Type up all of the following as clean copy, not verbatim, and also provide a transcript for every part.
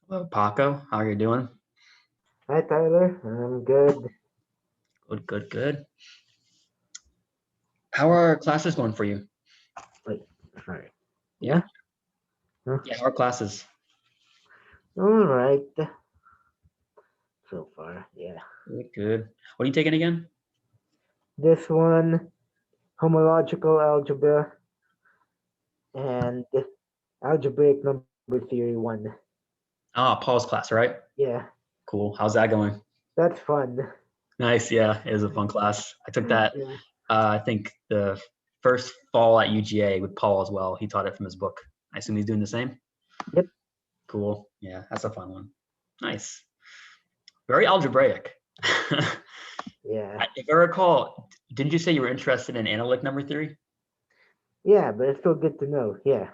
Hello, Paco. How are you doing? Hi Tyler, I'm good. Good, good, good. How are classes going for you? Wait, sorry. Yeah, Yeah? Huh? yeah. How are classes? All right. So far, yeah. Good, good. What are you taking again? This one, homological algebra and algebraic number theory one. Ah, Paul's class, right? Yeah, Cool. How's that going? that's fun. Nice. Yeah, it was a fun class. I took that. Yeah. I think the first fall at UGA with Paul as well. He taught it from his book. I assume he's doing the same. Yep. Cool. Yeah, that's a fun one. Nice. Very algebraic. Yeah. If I recall, didn't you say you were interested in analytic number theory? Yeah, but it's still good to know. Yeah.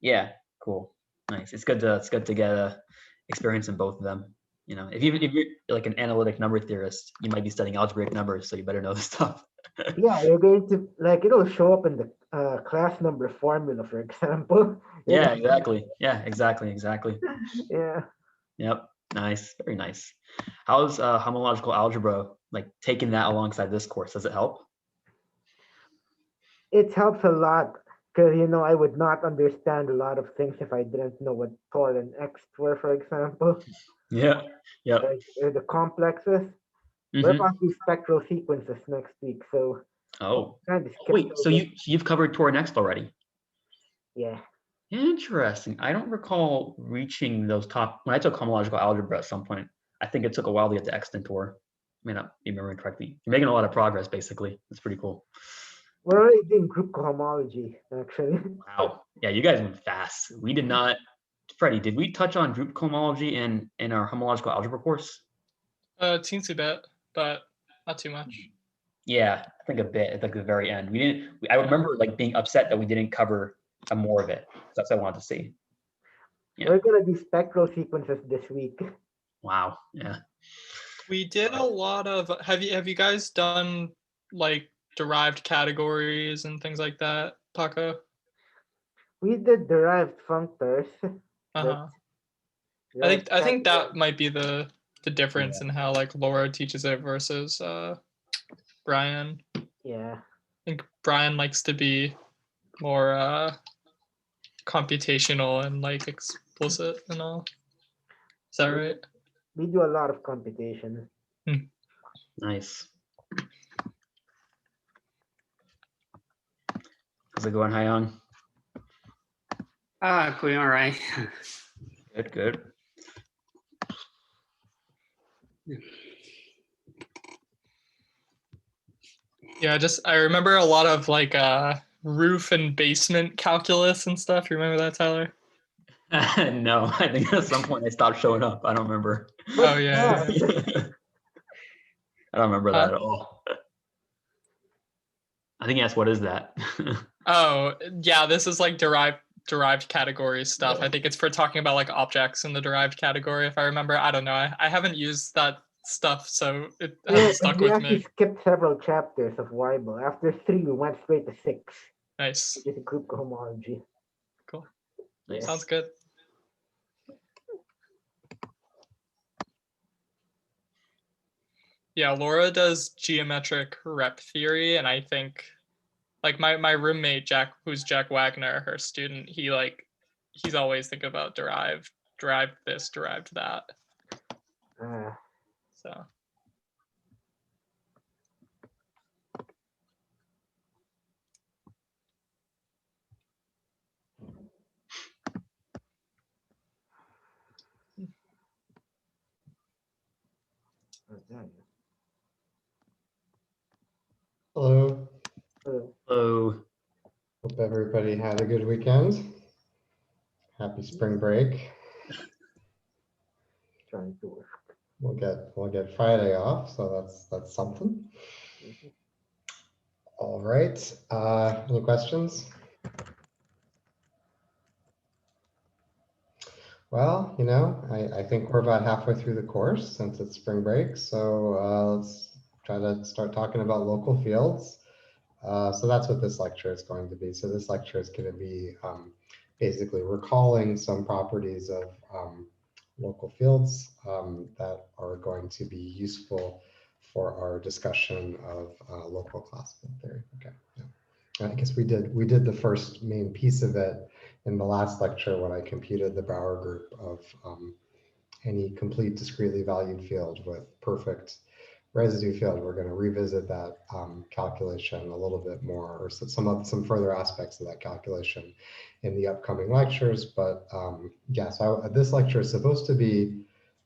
Yeah, cool, nice. It's good to get a experience in both of them. If you're like an analytic number theorist, you might be studying algebraic numbers, so you better know this stuff. Yeah, you're going to like it'll show up in the class number formula, for example. You're Yeah, gonna, exactly. Yeah, exactly. yeah. Yep, nice, very nice. How's homological algebra like taking that alongside this course? Does it help? It helps a lot because I would not understand a lot of things if I didn't know what Tor and X were, for example, Yeah, yep. or the complexes. We're Mm-hmm. about to do spectral sequences next week, so Oh, kind of oh, skipped wait. So over. you've covered Tor Next already? Yeah, Interesting. I don't recall reaching those top when I took homological algebra at some point. I think it took a while to get to extentor. I may not be remembering correctly. You're making a lot of progress, basically. That's pretty cool. we're already doing group cohomology actually. Wow. Yeah, you guys went fast. We did not. Freddie, did we touch on group cohomology in our homological algebra course? Teensy bit, but not too much. Yeah, I think a bit at like the very end. We didn't. I Yeah. remember like being upset that we didn't cover more of it. That's what I wanted to see. Yeah. We're gonna do spectral sequences this week. Wow. Yeah. We did a lot of have you guys done like derived categories and things like that, Paco? We did derived functors, but Uh-huh. I derived think I think that categories. might be the difference Yeah. in how like Laura teaches it versus Brian. I Yeah, think Brian likes to be more computational and like explicit and all. Is that we right? we do a lot of computation. Hmm. Nice. How's it going, Hyung? Going all right. Good, good. Yeah, just I remember a lot of like roof and basement calculus and stuff. You remember that, Tyler? No, I think at some point I stopped showing up. I don't remember. Oh What's yeah, yeah. that? I don't remember that Huh? at all. I think yes. What is that? Oh yeah, this is like derived category stuff. I think it's for talking about like objects in the derived category, if I remember. I don't know. I haven't used that stuff, so it Yeah, hasn't because stuck we with actually me. skipped several chapters of Weibull. After three, we went straight to six, Nice. which is group cohomology. Cool. Yeah. Sounds good. Yeah, Laura does geometric rep theory, and I think like my roommate Jack, who's Jack Wagner, her student, he's always thinking about derived this, derived that. Uh, So Hello. Hello. Hope everybody had a good weekend. Happy spring break. trying to work. We'll get Friday off, so that's something. All right. Any questions? Well, I think we're about halfway through the course since it's spring break. So let's try to start talking about local fields. So that's what this lecture is going to be. So this lecture is going to be basically recalling some properties of local fields that are going to be useful for our discussion of local classical theory. Okay. Yeah. I guess we did the first main piece of it in the last lecture when I computed the Brouwer group of any complete discretely valued field with perfect residue field. We're going to revisit that calculation a little bit more, or some further aspects of that calculation in the upcoming lectures. But yeah, so this lecture is supposed to be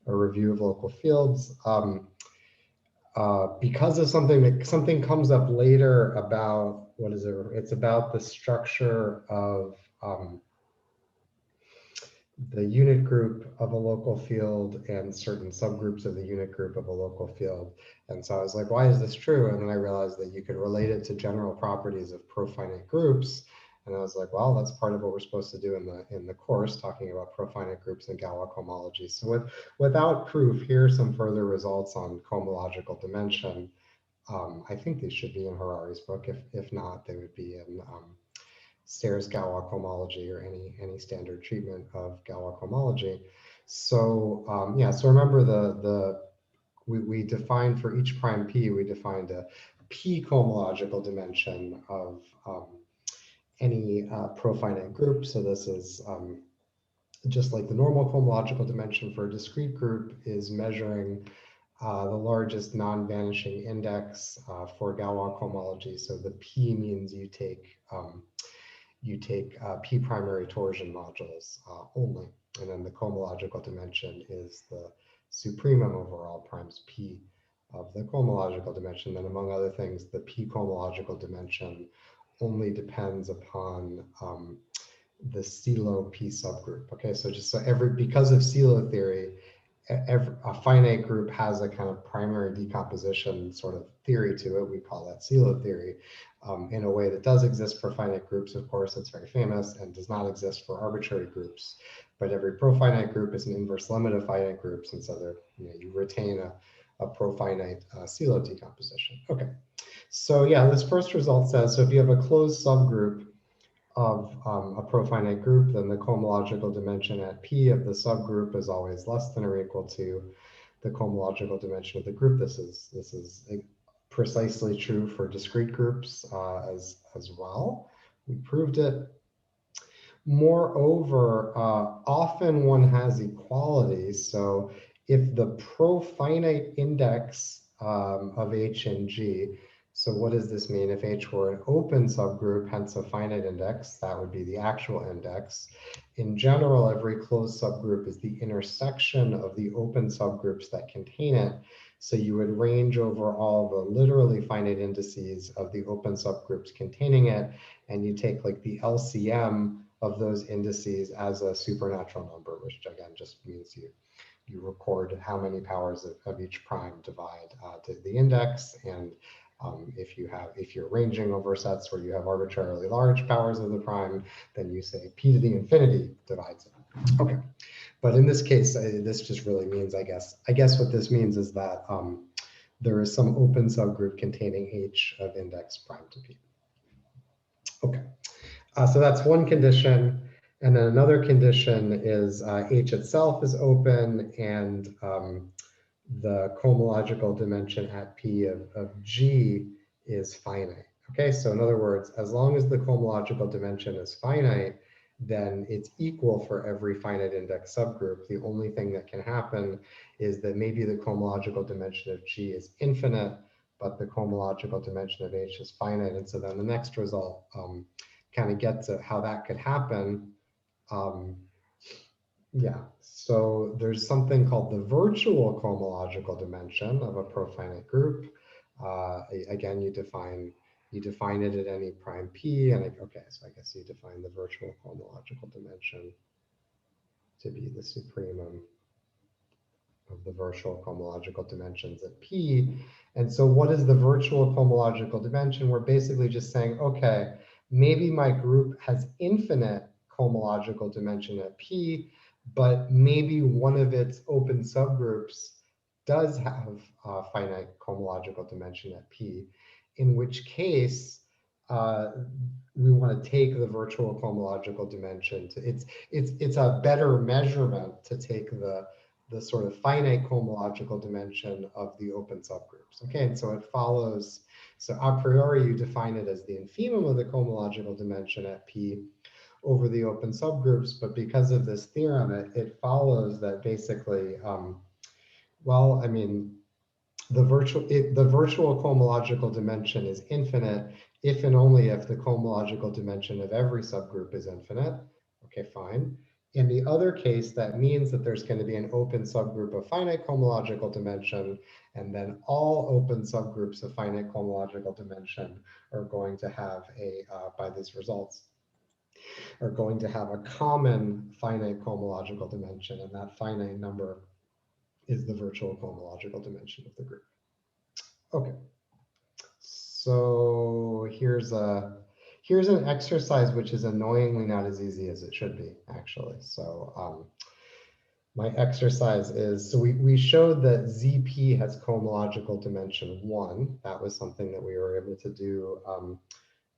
a review of local fields. Because of something comes up later about, what is it? It's about the structure of the unit group of a local field and certain subgroups of the unit group of a local field. And so I was like, why is this true? And then I realized that you could relate it to general properties of profinite groups. And I was like, well, that's part of what we're supposed to do in the course, talking about profinite groups and Galois cohomology. So without proof, here are some further results on cohomological dimension. I think these should be in Harari's book. If not, they would be in Sayre's Galois cohomology or any standard treatment of Galois cohomology. So yeah, so remember we defined for each prime p, we defined a p cohomological dimension of any profinite group. So this is just like the normal cohomological dimension for a discrete group is measuring the largest non-vanishing index for Galois cohomology. So the p means you take p primary torsion modules only, and then the cohomological dimension is the supremum over all primes p of the cohomological dimension. Then, among other things, the p cohomological dimension only depends upon the CELO p subgroup. Okay, so because of CELO theory, a finite group has a kind of primary decomposition sort of theory to it. We call that CELO theory, in a way that does exist for finite groups. Of course, it's very famous, and does not exist for arbitrary groups. But every profinite group is an inverse limit of finite groups, and so you retain a profinite CELO decomposition. Okay, so yeah, this first result says, so if you have a closed subgroup of a profinite group, then the cohomological dimension at P of the subgroup is always less than or equal to the cohomological dimension of the group. This is precisely true for discrete groups as well. We proved it. Moreover, often one has equality. So if the profinite index of H and G, so what does this mean? If H were an open subgroup, hence a finite index, that would be the actual index. In general, every closed subgroup is the intersection of the open subgroups that contain it. So you would range over all the literally finite indices of the open subgroups containing it, and you take like the LCM of those indices as a supernatural number, which again just means you record how many powers of each prime divide to the index. And if you're ranging over sets where you have arbitrarily large powers of the prime, then you say p to the infinity divides it. Okay, but in this case, this just really means, I guess what this means is that there is some open subgroup containing H of index prime to p. Okay, so that's one condition. And then another condition is H itself is open, and the cohomological dimension at P of G is finite. Okay, so in other words, as long as the cohomological dimension is finite, then it's equal for every finite index subgroup. The only thing that can happen is that maybe the cohomological dimension of G is infinite, but the cohomological dimension of H is finite. And so then the next result kind of gets at how that could happen. Yeah, so there's something called the virtual cohomological dimension of a profinite group. Again, you define it at any prime p, and okay, so I guess you define the virtual cohomological dimension to be the supremum of the virtual cohomological dimensions at p. And so what is the virtual cohomological dimension? We're basically just saying, okay, maybe my group has infinite cohomological dimension at p, but maybe one of its open subgroups does have a finite cohomological dimension at p, in which case we want to take the virtual cohomological dimension to it's a better measurement to take the the sort of finite cohomological dimension of the open subgroups. Okay, and so it follows, so a priori you define it as the infimum of the cohomological dimension at P over the open subgroups, but because of this theorem, it follows that basically, well, I mean, the virtual cohomological dimension is infinite if and only if the cohomological dimension of every subgroup is infinite. Okay, fine. In the other case, that means that there's going to be an open subgroup of finite cohomological dimension, and then all open subgroups of finite cohomological dimension are going to have a, by these results, are going to have a common finite cohomological dimension, and that finite number is the virtual cohomological dimension of the group. Okay, so here's an exercise which is annoyingly not as easy as it should be, actually. So my exercise is, so we showed that ZP has cohomological dimension 1. That was something that we were able to do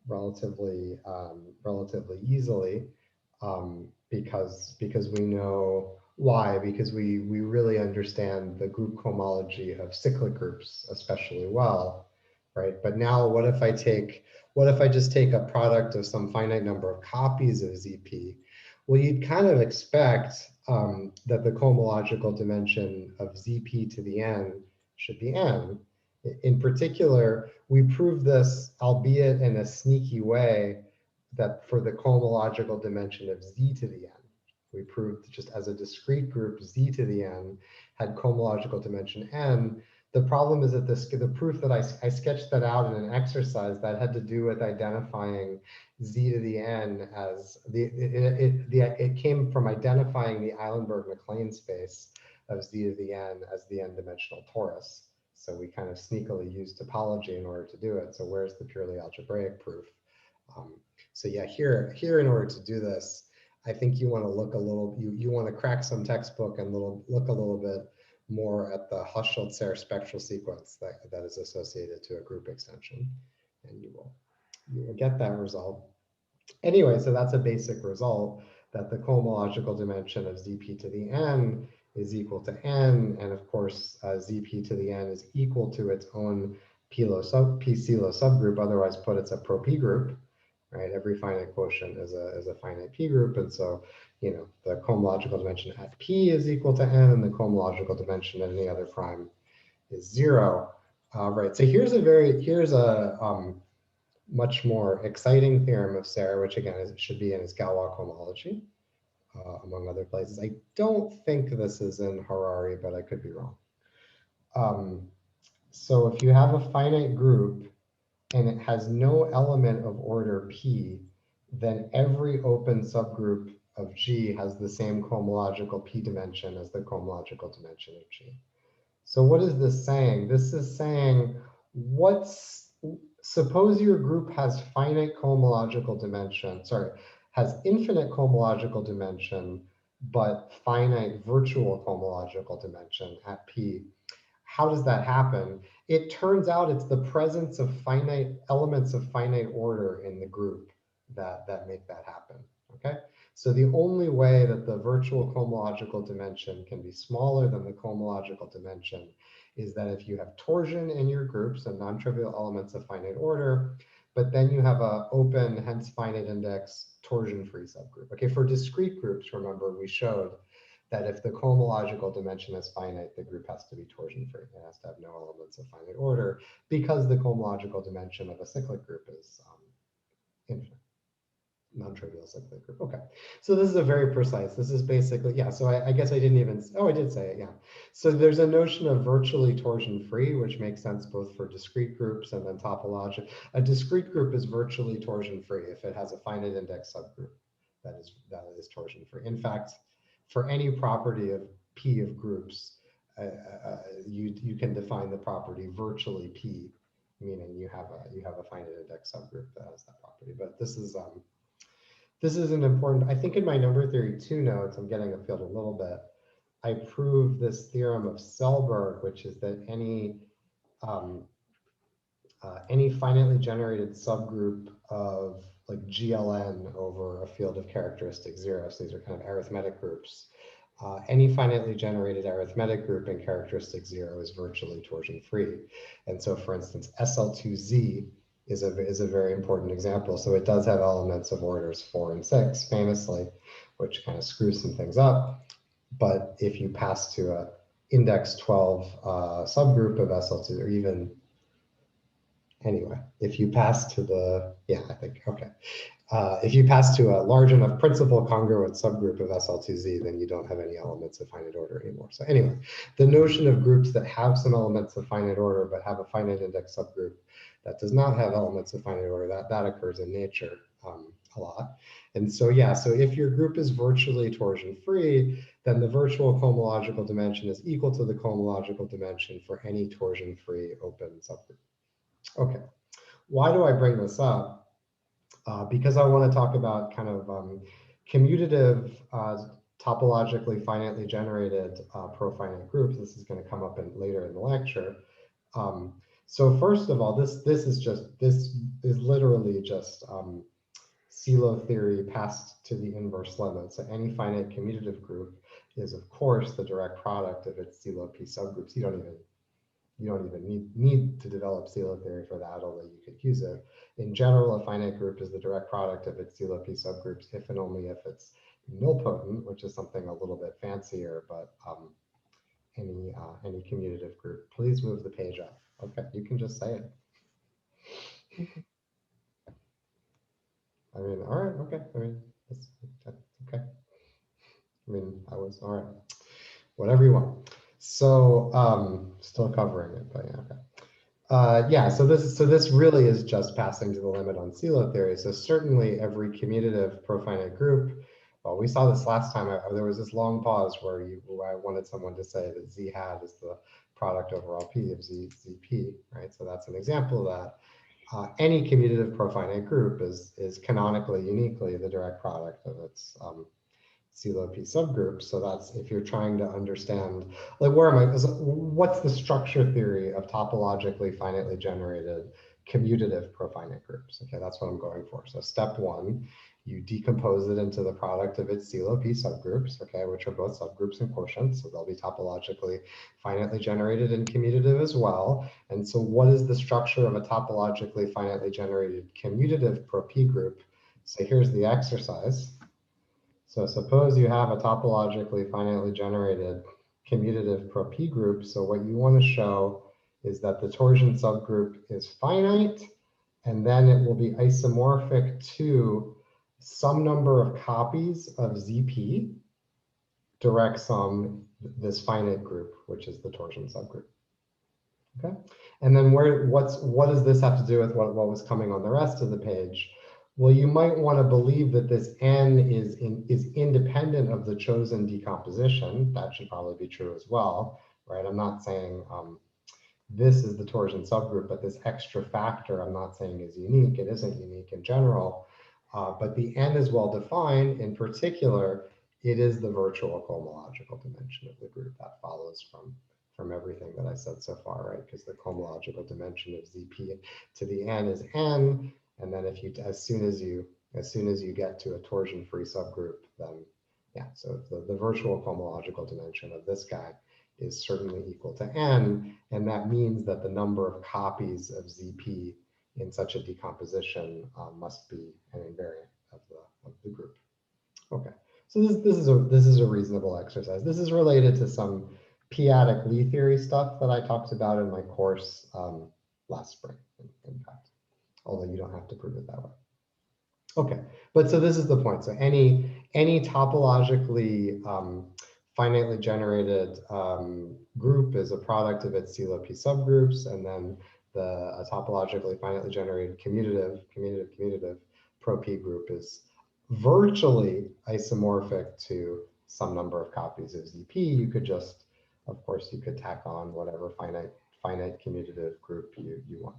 relatively easily because we know why, because we really understand the group cohomology of cyclic groups especially well, right? But now what if I just take a product of some finite number of copies of ZP? Well, you'd kind of expect that the cohomological dimension of ZP to the n should be n. In particular, we proved this, albeit in a sneaky way, that for the cohomological dimension of z to the n. We proved just as a discrete group, z to the n had cohomological dimension n. The problem is that the proof that I sketched that out in an exercise that had to do with identifying z to the n as it came from identifying the Eilenberg-MacLane space of z to the n as the n-dimensional torus. So we kind of sneakily used topology in order to do it. So where's the purely algebraic proof? So yeah, here in order to do this, I think you want to look a little, you want to crack some textbook and look a little bit more at the Husscheldt-Serre spectral sequence that is associated to a group extension, and you will get that result. Anyway, so that's a basic result, that the cohomological dimension of ZP to the n is equal to n, and of course ZP to the n is equal to its own P-CeLO subgroup, otherwise put it's a pro-P group, right? Every finite quotient is a finite P group, and so the cohomological dimension at P is equal to n, and the cohomological dimension at any other prime is 0. Right. So here's a much more exciting theorem of Serre, which again should be in its Galois cohomology, among other places. I don't think this is in Harari, but I could be wrong. So if you have a finite group and it has no element of order P, then every open subgroup of G has the same cohomological P dimension as the cohomological dimension of G. So what is this saying? This is saying, suppose your group has finite cohomological dimension, has infinite cohomological dimension, but finite virtual cohomological dimension at P. How does that happen? It turns out it's the presence of finite elements of finite order in the group that make that happen, okay? So the only way that the virtual cohomological dimension can be smaller than the cohomological dimension is that if you have torsion in your groups and non-trivial elements of finite order, but then you have an open, hence finite index, torsion-free subgroup. Okay, for discrete groups, remember, we showed that if the cohomological dimension is finite, the group has to be torsion-free. It has to have no elements of finite order because the cohomological dimension of a cyclic group is infinite, non-trivial cyclic group. Okay, so this is a very precise, this is basically, yeah, so I guess I didn't even, oh, I did say it, yeah. So there's a notion of virtually torsion-free, which makes sense both for discrete groups and then topological. A discrete group is virtually torsion-free if it has a finite index subgroup that is torsion-free. In fact, for any property of P of groups, you can define the property virtually P, meaning you have a finite index subgroup that has that property. But this is an important, I think in my number theory 2 notes, I'm getting afield a little bit. I prove this theorem of Selberg, which is that any finitely generated subgroup of like GLN over a field of characteristic 0, so these are kind of arithmetic groups, any finitely generated arithmetic group in characteristic 0 is virtually torsion free. And so for instance, SL2Z is a very important example. So it does have elements of orders 4 and 6 famously, which kind of screws some things up. But if you pass to a index 12 subgroup of SL2, or even anyway, if you pass to the, yeah, I think, okay. If you pass to a large enough principal congruent subgroup of SL2Z, then you don't have any elements of finite order anymore. So anyway, the notion of groups that have some elements of finite order, but have a finite index subgroup that does not have elements of finite order, that occurs in nature a lot. And so, yeah, so if your group is virtually torsion free, then the virtual cohomological dimension is equal to the cohomological dimension for any torsion free open subgroup. Okay, why do I bring this up? Because I want to talk about kind of commutative topologically finitely generated profinite groups. This is going to come up later in the lecture. So first of all, this is literally just CELO theory passed to the inverse limit. So any finite commutative group is of course the direct product of its CELO P subgroups. You don't even need to develop CELO theory for that, although you could use it. In general, a finite group is the direct product of its CELO P subgroups if and only if it's nilpotent, which is something a little bit fancier, but any commutative group. Please move the page up. Okay, you can just say it. I mean, all right, okay. I mean, that's okay. I mean, I was all right. Whatever you want. So still covering it, but yeah, okay. Yeah, so this really is just passing to the limit on CELO theory. So certainly every commutative profinite group, well, we saw this last time. There was this long pause where I wanted someone to say that Z hat is the product over all P of ZP, right? So that's an example of that. Any commutative profinite group is canonically uniquely the direct product of its CELO P subgroups. So that's if you're trying to understand, like, what's the structure theory of topologically finitely generated commutative profinite groups? Okay, that's what I'm going for. So step one, you decompose it into the product of its CELO P subgroups, okay, which are both subgroups and quotients. So they'll be topologically finitely generated and commutative as well. And so what is the structure of a topologically finitely generated commutative pro P group? So here's the exercise. So suppose you have a topologically finitely generated commutative pro P group. So what you want to show is that the torsion subgroup is finite, and then it will be isomorphic to some number of copies of ZP direct sum this finite group, which is the torsion subgroup. Okay, and then what does this have to do with what was coming on the rest of the page? Well, you might want to believe that this N is independent of the chosen decomposition. That should probably be true as well, right? I'm not saying this is the torsion subgroup, but this extra factor I'm not saying is unique. It isn't unique in general, but the N is well defined. In particular, it is the virtual cohomological dimension of the group. That follows from everything that I said so far, right? Because the cohomological dimension of ZP to the N is N. And then if you, as soon as you get to a torsion-free subgroup, then yeah, so the virtual cohomological dimension of this guy is certainly equal to N, and that means that the number of copies of ZP in such a decomposition must be an invariant of the group. Okay, so this is a reasonable exercise. This is related to some p-adic Lie theory stuff that I talked about in my course last spring, in fact. Although you don't have to prove it that way. Okay, but so this is the point. So any topologically finitely generated group is a product of its CELO P subgroups, and then a topologically finitely generated commutative pro P group is virtually isomorphic to some number of copies of ZP. You could just, of course, you could tack on whatever finite commutative group you want.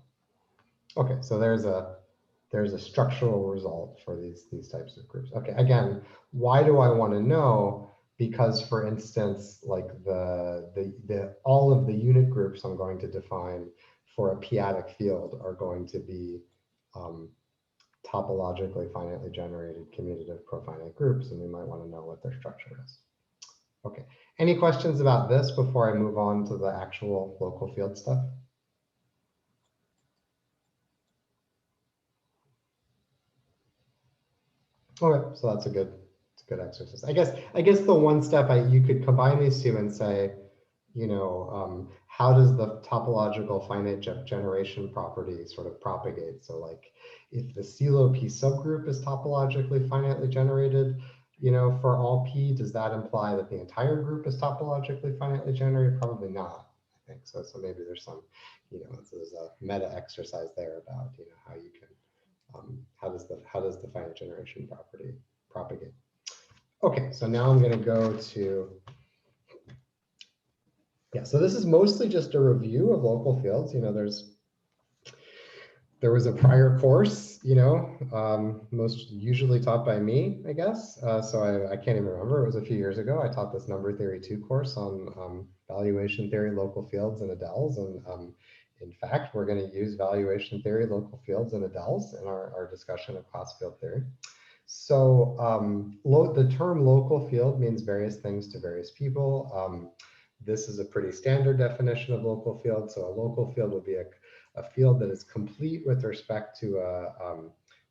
Okay, so there's a structural result for these types of groups. Okay, again, why do I want to know? Because, for instance, like all of the unit groups I'm going to define for a p-adic field are going to be topologically finitely generated commutative profinite groups, and we might want to know what their structure is. Okay. Any questions about this before I move on to the actual local field stuff? Okay, so that's a good exercise. I guess the one step you could combine these two and say, how does the topological finite generation property sort of propagate? So like if the CeLO P subgroup is topologically finitely generated, for all P, does that imply that the entire group is topologically finitely generated? Probably not, I think. So maybe there's some, there's a meta exercise there about, how you can, how does the finite generation property propagate? Okay, so now I'm going to go to, so this is mostly just a review of local fields. There was a prior course, most usually taught by me, I guess. So I can't even remember. It was a few years ago. I taught this number theory 2 course on valuation theory, local fields, and ADELs. And in fact, we're going to use valuation theory, local fields, and ADELs in our discussion of class field theory. So the term local field means various things to various people. This is a pretty standard definition of local field. So a local field would be a field that is complete with respect to a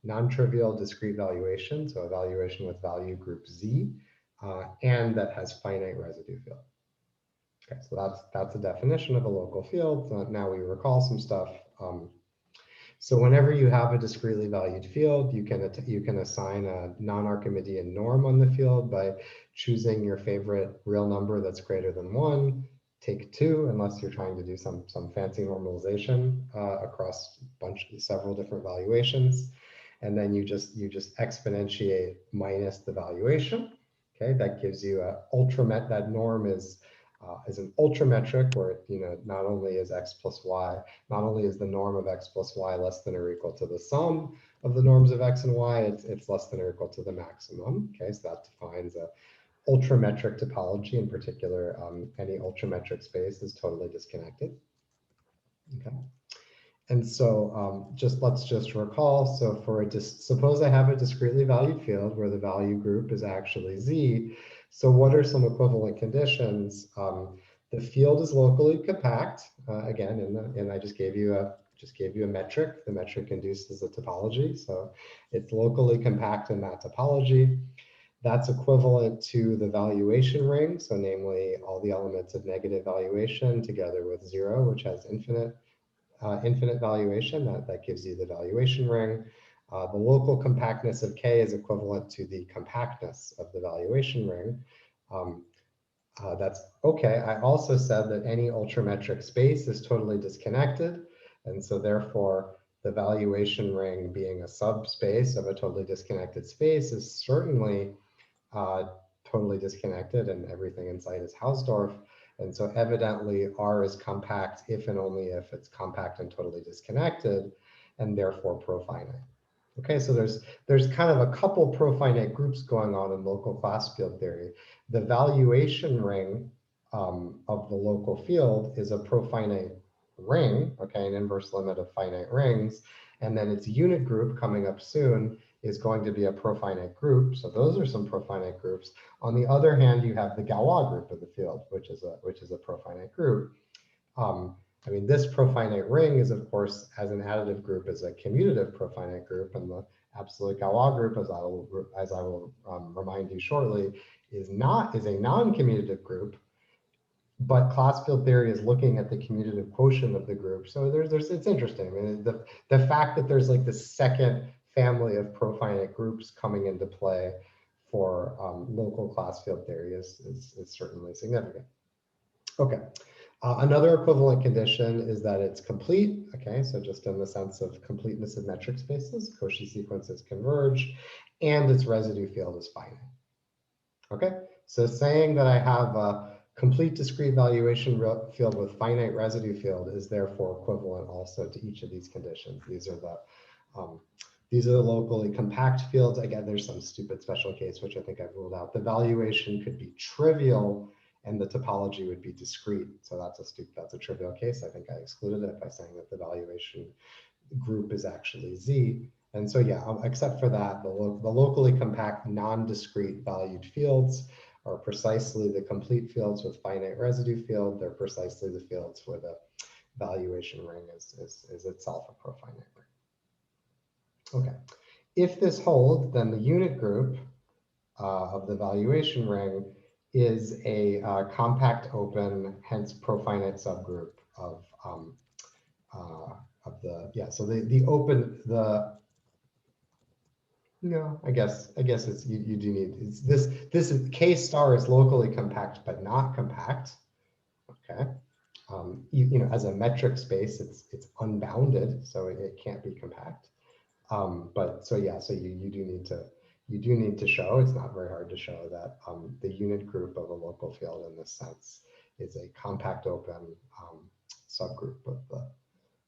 non-trivial discrete valuation, so a valuation with value group Z, and that has finite residue field. Okay, so that's a definition of a local field. Now we recall some stuff. So whenever you have a discretely valued field, you can assign a non-Archimedean norm on the field by choosing your favorite real number that's greater than 1. Take 2, unless you're trying to do some fancy normalization across several different valuations, and then you just exponentiate minus the valuation. Okay, that gives you that norm is an ultrametric where not only is x plus y, not only is the norm of x plus y less than or equal to the sum of the norms of x and y, it's less than or equal to the maximum. Okay, so that defines a ultrametric topology. In particular, any ultrametric space is totally disconnected. Okay, and so let's just recall. So suppose I have a discretely valued field where the value group is actually Z. So what are some equivalent conditions? The field is locally compact. Again, and I just gave you a metric. The metric induces a topology, so it's locally compact in that topology. That's equivalent to the valuation ring, so namely all the elements of negative valuation together with 0, which has infinite valuation. That gives you the valuation ring. The local compactness of K is equivalent to the compactness of the valuation ring. That's okay. I also said that any ultrametric space is totally disconnected, and so therefore the valuation ring being a subspace of a totally disconnected space is certainly totally disconnected, and everything inside is Hausdorff. And so evidently R is compact if and only if it's compact and totally disconnected, and therefore profinite. Okay, so there's kind of a couple profinite groups going on in local class field theory. The valuation ring of the local field is a profinite ring, okay, an inverse limit of finite rings, and then its unit group coming up soon is going to be a profinite group. So those are some profinite groups. On the other hand, you have the Galois group of the field, which is a profinite group. I mean, this profinite ring is, of course, as an additive group, is a commutative profinite group, and the absolute Galois group, as I will remind you shortly, is a non-commutative group. But class field theory is looking at the commutative quotient of the group, so it's interesting. I mean, the fact that there's like this second family of profinite groups coming into play for local class field theory is certainly significant. Okay. Another equivalent condition is that it's complete. Okay, so just in the sense of completeness of metric spaces, Cauchy sequences converge, and its residue field is finite. Okay, so saying that I have a complete discrete valuation field with finite residue field is therefore equivalent also to each of these conditions. These are the locally compact fields. Again, there's some stupid special case, which I think I've ruled out. The valuation could be trivial and the topology would be discrete. So that's a trivial case. I think I excluded it by saying that the valuation group is actually Z. And so yeah, except for that, the locally compact non-discrete valued fields are precisely the complete fields with finite residue field. They're precisely the fields where the valuation ring is itself a profinite ring. Okay, if this holds, then the unit group of the valuation ring is a compact open, hence profinite subgroup of the, yeah, so the open, no, I guess it's, you do need, it's this is K star is locally compact, but not compact. Okay. You know, as a metric space, it's unbounded, so it can't be compact. But so yeah, so you do need to show, it's not very hard to show that the unit group of a local field in this sense is a compact open subgroup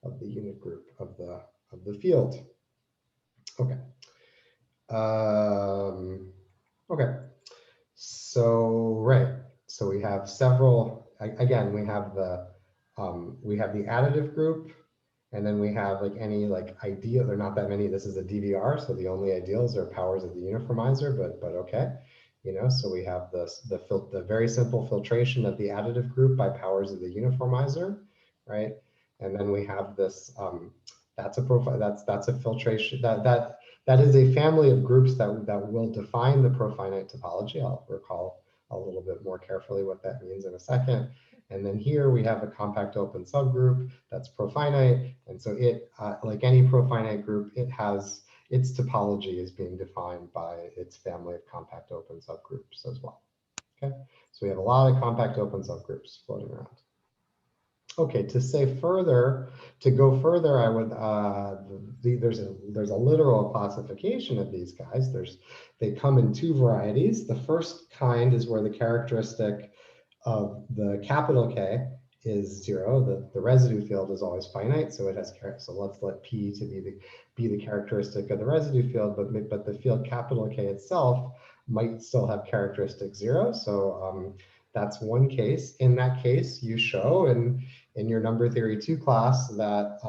of the unit group of the field. Okay. Okay. So right. So we have several. Again, we have the additive group, and then we have like any like ideal. There are not that many. This is a DVR, so the only ideals are powers of the uniformizer. But okay, you know. So we have the very simple filtration of the additive group by powers of the uniformizer, right? And then we have this. That's a profile. That's a filtration. That is a family of groups that will define the profinite topology. I'll recall a little bit more carefully what that means in a second. And then here we have a compact open subgroup that's profinite. And so it, like any profinite group, it has its topology is being defined by its family of compact open subgroups as well. Okay, so we have a lot of compact open subgroups floating around. Okay, to go further, I would there's a literal classification of these guys. They come in two varieties. The first kind is where the characteristic of the capital K is 0. The residue field is always finite, so it has so let's let P to be the characteristic of the residue field, but the field capital K itself might still have characteristic 0. So that's one case. In that case, you show in your number theory 2 class that,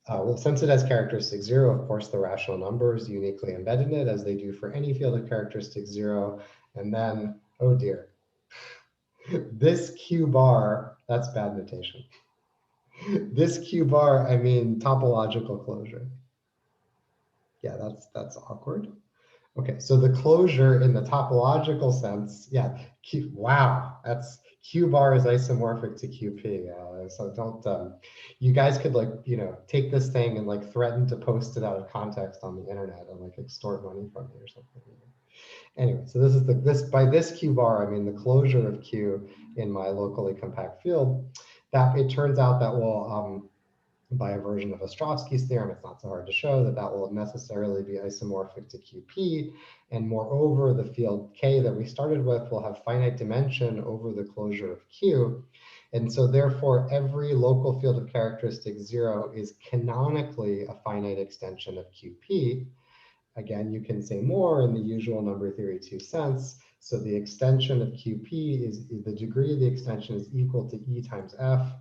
well, since it has characteristic 0, of course, the rational numbers uniquely embedded in it as they do for any field of characteristic 0. And then, oh dear, this Q bar, that's bad notation. This Q bar, I mean topological closure. Yeah, that's awkward. Okay, so the closure in the topological sense, yeah, wow, that's Q bar is isomorphic to QP. So don't, you guys could like, you know, take this thing and like threaten to post it out of context on the internet and like extort money from me or something. Anyway, so this is by this Q bar, I mean the closure of Q in my locally compact field. That it turns out that will, by a version of Ostrovsky's theorem, it's not so hard to show that will necessarily be isomorphic to QP. And moreover, the field K that we started with will have finite dimension over the closure of Q. And so therefore, every local field of characteristic 0 is canonically a finite extension of QP. Again, you can say more in the usual number theory 2 sense. So the extension of QP is the degree of the extension is equal to E times F.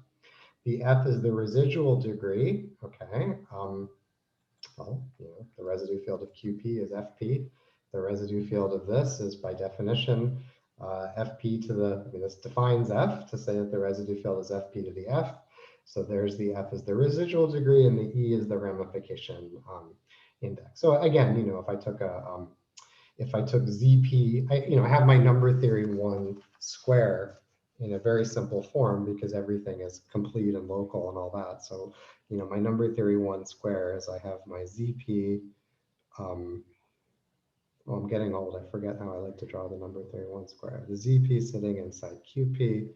The F is the residual degree, okay? Well, you know, the residue field of QP is FP. The residue field of this is by definition FP to the, I mean, this defines F to say that the residue field is FP to the F. So there's the F is the residual degree and the E is the ramification index. So again, you know, if I took ZP, you know, I have my number theory 1 square in a very simple form because everything is complete and local and all that. So, you know, my number theory 1 square is I have my ZP. Well, I'm getting old. I forget how I like to draw the number theory 1 square. The ZP sitting inside QP.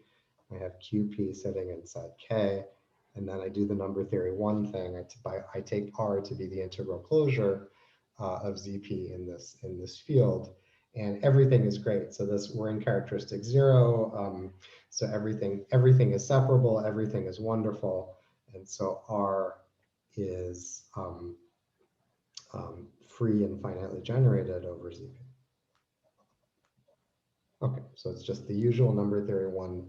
I have QP sitting inside K. And then I do the number theory 1 thing. I take R to be the integral closure of ZP in this field. And everything is great. So we're in characteristic 0. So everything is separable. Everything is wonderful. And so R is free and finitely generated over ZP. Okay, so it's just the usual number theory 1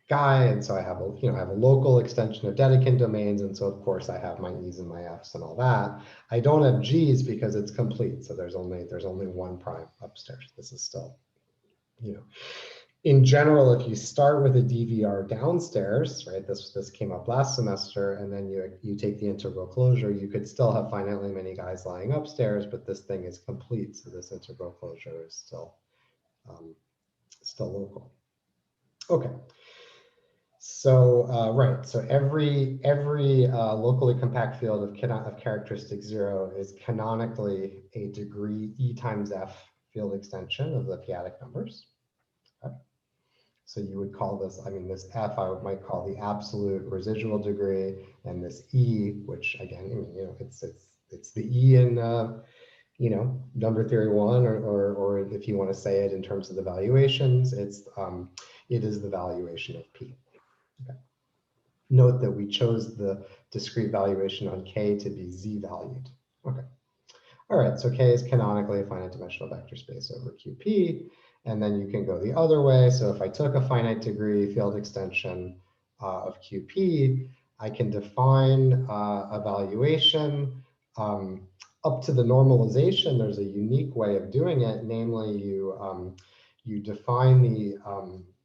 guy. And so I have a local extension of Dedekind domains. And so of course I have my E's and my F's and all that. I don't have G's because it's complete. So there's only 1 prime upstairs. This is still you know, in general, if you start with a DVR downstairs, right, this came up last semester, and then you take the integral closure, you could still have finitely many guys lying upstairs, but this thing is complete, so this integral closure is still local. Okay. So right, so every locally compact field of characteristic 0 is canonically a degree E times F field extension of the p-adic numbers. Okay. So you would call this, I mean, this F might call the absolute residual degree, and this E, which again, I mean, you know, it's the E in you know, number theory 1, or if you want to say it in terms of the valuations, it is the valuation of P. Okay. Note that we chose the discrete valuation on K to be Z valued. Okay. All right, so K is canonically a finite dimensional vector space over QP, and then you can go the other way. So if I took a finite degree field extension of QP, I can define a valuation up to the normalization. There's a unique way of doing it, namely you define the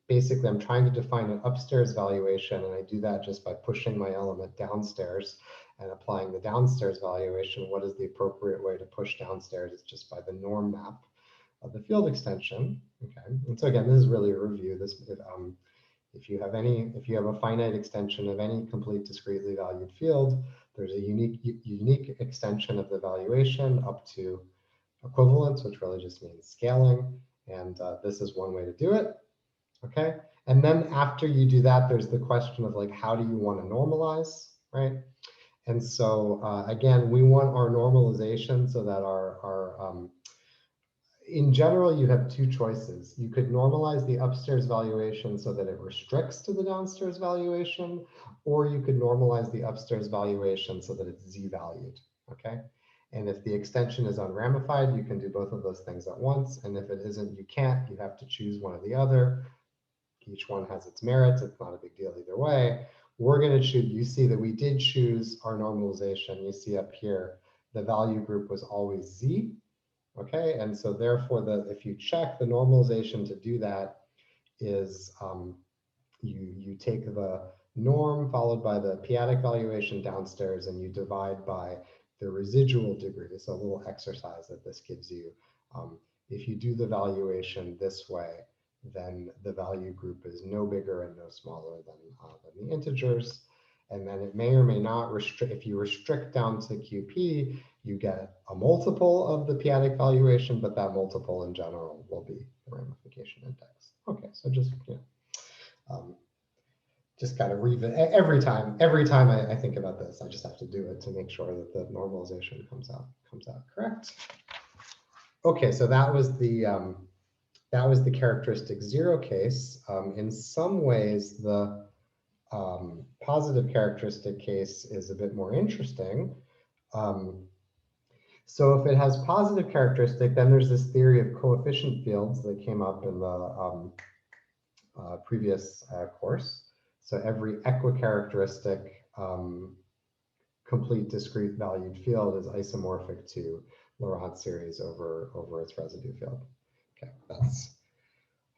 basically, I'm trying to define an upstairs valuation, and I do that just by pushing my element downstairs and applying the downstairs valuation. What is the appropriate way to push downstairs? It's just by the norm map of the field extension. Okay, and so again, this is really a review. This, if you have a finite extension of any complete discretely valued field, there's a unique extension of the valuation up to equivalence, which really just means scaling. And this is one way to do it. Okay, and then after you do that, there's the question of like, how do you want to normalize, right? And so again, we want our normalization so that in general, you have two choices. You could normalize the upstairs valuation so that it restricts to the downstairs valuation, or you could normalize the upstairs valuation so that it's Z valued, okay? And if the extension is unramified, you can do both of those things at once. And if it isn't, you can't. You have to choose one or the other. Each one has its merits. It's not a big deal either way. We're going to choose, you see that we did choose our normalization. You see up here, the value group was always Z. Okay, and so therefore, if you check the normalization to do that is you take the norm followed by the p-adic valuation downstairs, and you divide by the residual degree. So a little exercise that this gives you. If you do the valuation this way, then the value group is no bigger and no smaller than the integers. And then it may or may not restrict, if you restrict down to QP, you get a multiple of the p-adic valuation, but that multiple in general will be the ramification index. Okay, so just, you know, just kind of every time I think about this, I just have to do it to make sure that the normalization comes out correct. Okay, so that was the characteristic 0 case. In some ways, the positive characteristic case is a bit more interesting. So if it has positive characteristic, then there's this theory of coefficient fields that came up in the previous course. So every equicharacteristic complete discrete valued field is isomorphic to Laurent series over its residue field. Okay, that's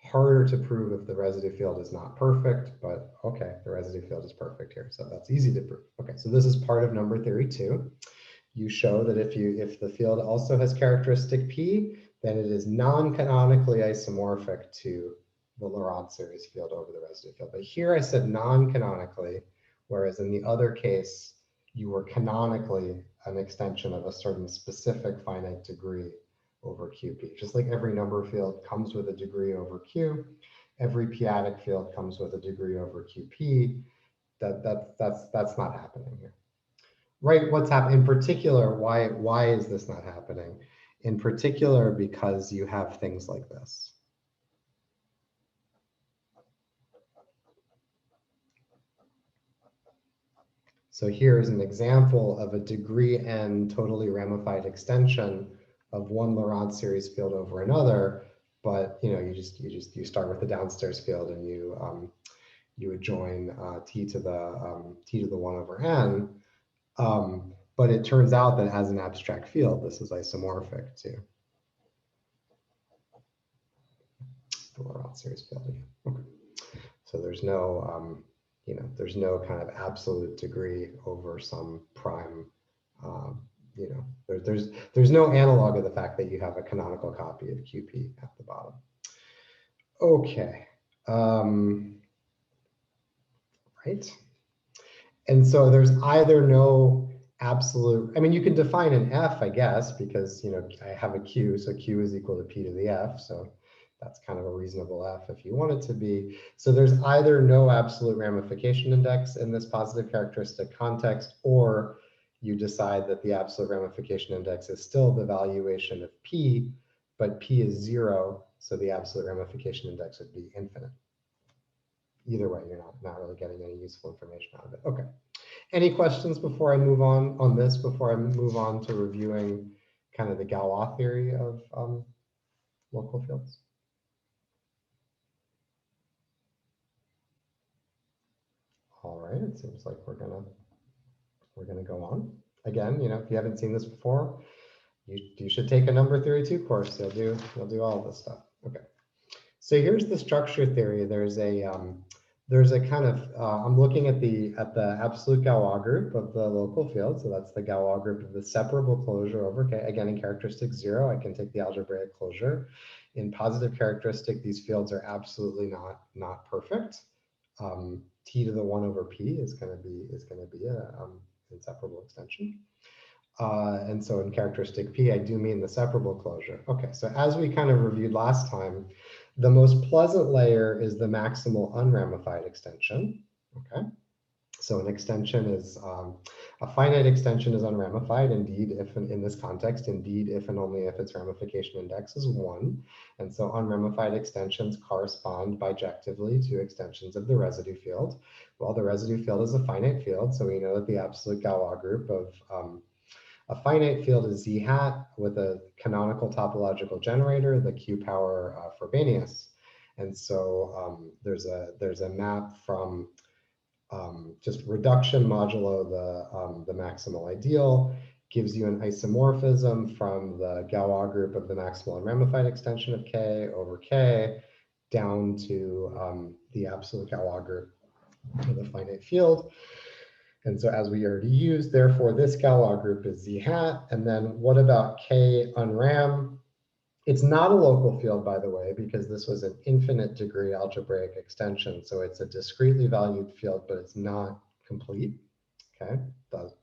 harder to prove if the residue field is not perfect, but okay, the residue field is perfect here, so that's easy to prove. Okay, so this is part of number theory 2. You show that if the field also has characteristic P, then it is non-canonically isomorphic to the Laurent series field over the residue field. But here I said non-canonically, whereas in the other case, you were canonically an extension of a certain specific finite degree over QP. Just like every number field comes with a degree over Q, every p-adic field comes with a degree over QP. That's not happening here. Right, what's happening in particular, why is this not happening? In particular, because you have things like this. So here is an example of a degree n totally ramified extension of one Laurent series field over another, but you know, you start with the downstairs field and you would join t to the 1 over n. But it turns out that as an abstract field, this is isomorphic too. the Laurent series field again. Okay. So there's no, there's no kind of absolute degree over some prime. There's no analog of the fact that you have a canonical copy of QP at the bottom. Okay. Right. And so there's either no absolute, I mean, you can define an F, I guess, because, I have a Q, so Q is equal to P to the F. So that's kind of a reasonable F if you want it to be. So there's either no absolute ramification index in this positive characteristic context, or you decide that the absolute ramification index is still the valuation of P, but P is 0, so the absolute ramification index would be infinite. Either way, you're not really getting any useful information out of it. Okay. Any questions before I move on this, before I move on to reviewing kind of the Galois theory of local fields? All right, it seems like we're gonna go on. Again, if you haven't seen this before, you should take a number theory 2 course. You'll do all this stuff. Okay. So here's the structure theory. There's a kind of I'm looking at the absolute Galois group of the local field. So that's the Galois group of the separable closure over K. Again, in characteristic 0, I can take the algebraic closure. In positive characteristic, these fields are absolutely not perfect. T to the 1 over P is going to be a inseparable extension. And so in characteristic P, I do mean the separable closure. Okay, so as we kind of reviewed last time, the most pleasant layer is the maximal unramified extension. Okay, so an extension is a finite extension is unramified. Indeed, if in this context, indeed, if and only if its ramification index is 1. And so unramified extensions correspond bijectively to extensions of the residue field. Well, the residue field is a finite field, so we know that the absolute Galois group of a finite field is Z hat with a canonical topological generator, the Q power Frobenius. And so there's a map from just reduction modulo the maximal ideal, gives you an isomorphism from the Galois group of the maximal and ramified extension of K over K down to the absolute Galois group of the finite field. And so as we already used, therefore this Galois group is Z hat. And then what about K unram? It's not a local field, by the way, because this was an infinite degree algebraic extension. So it's a discretely valued field, but it's not complete. Okay, that's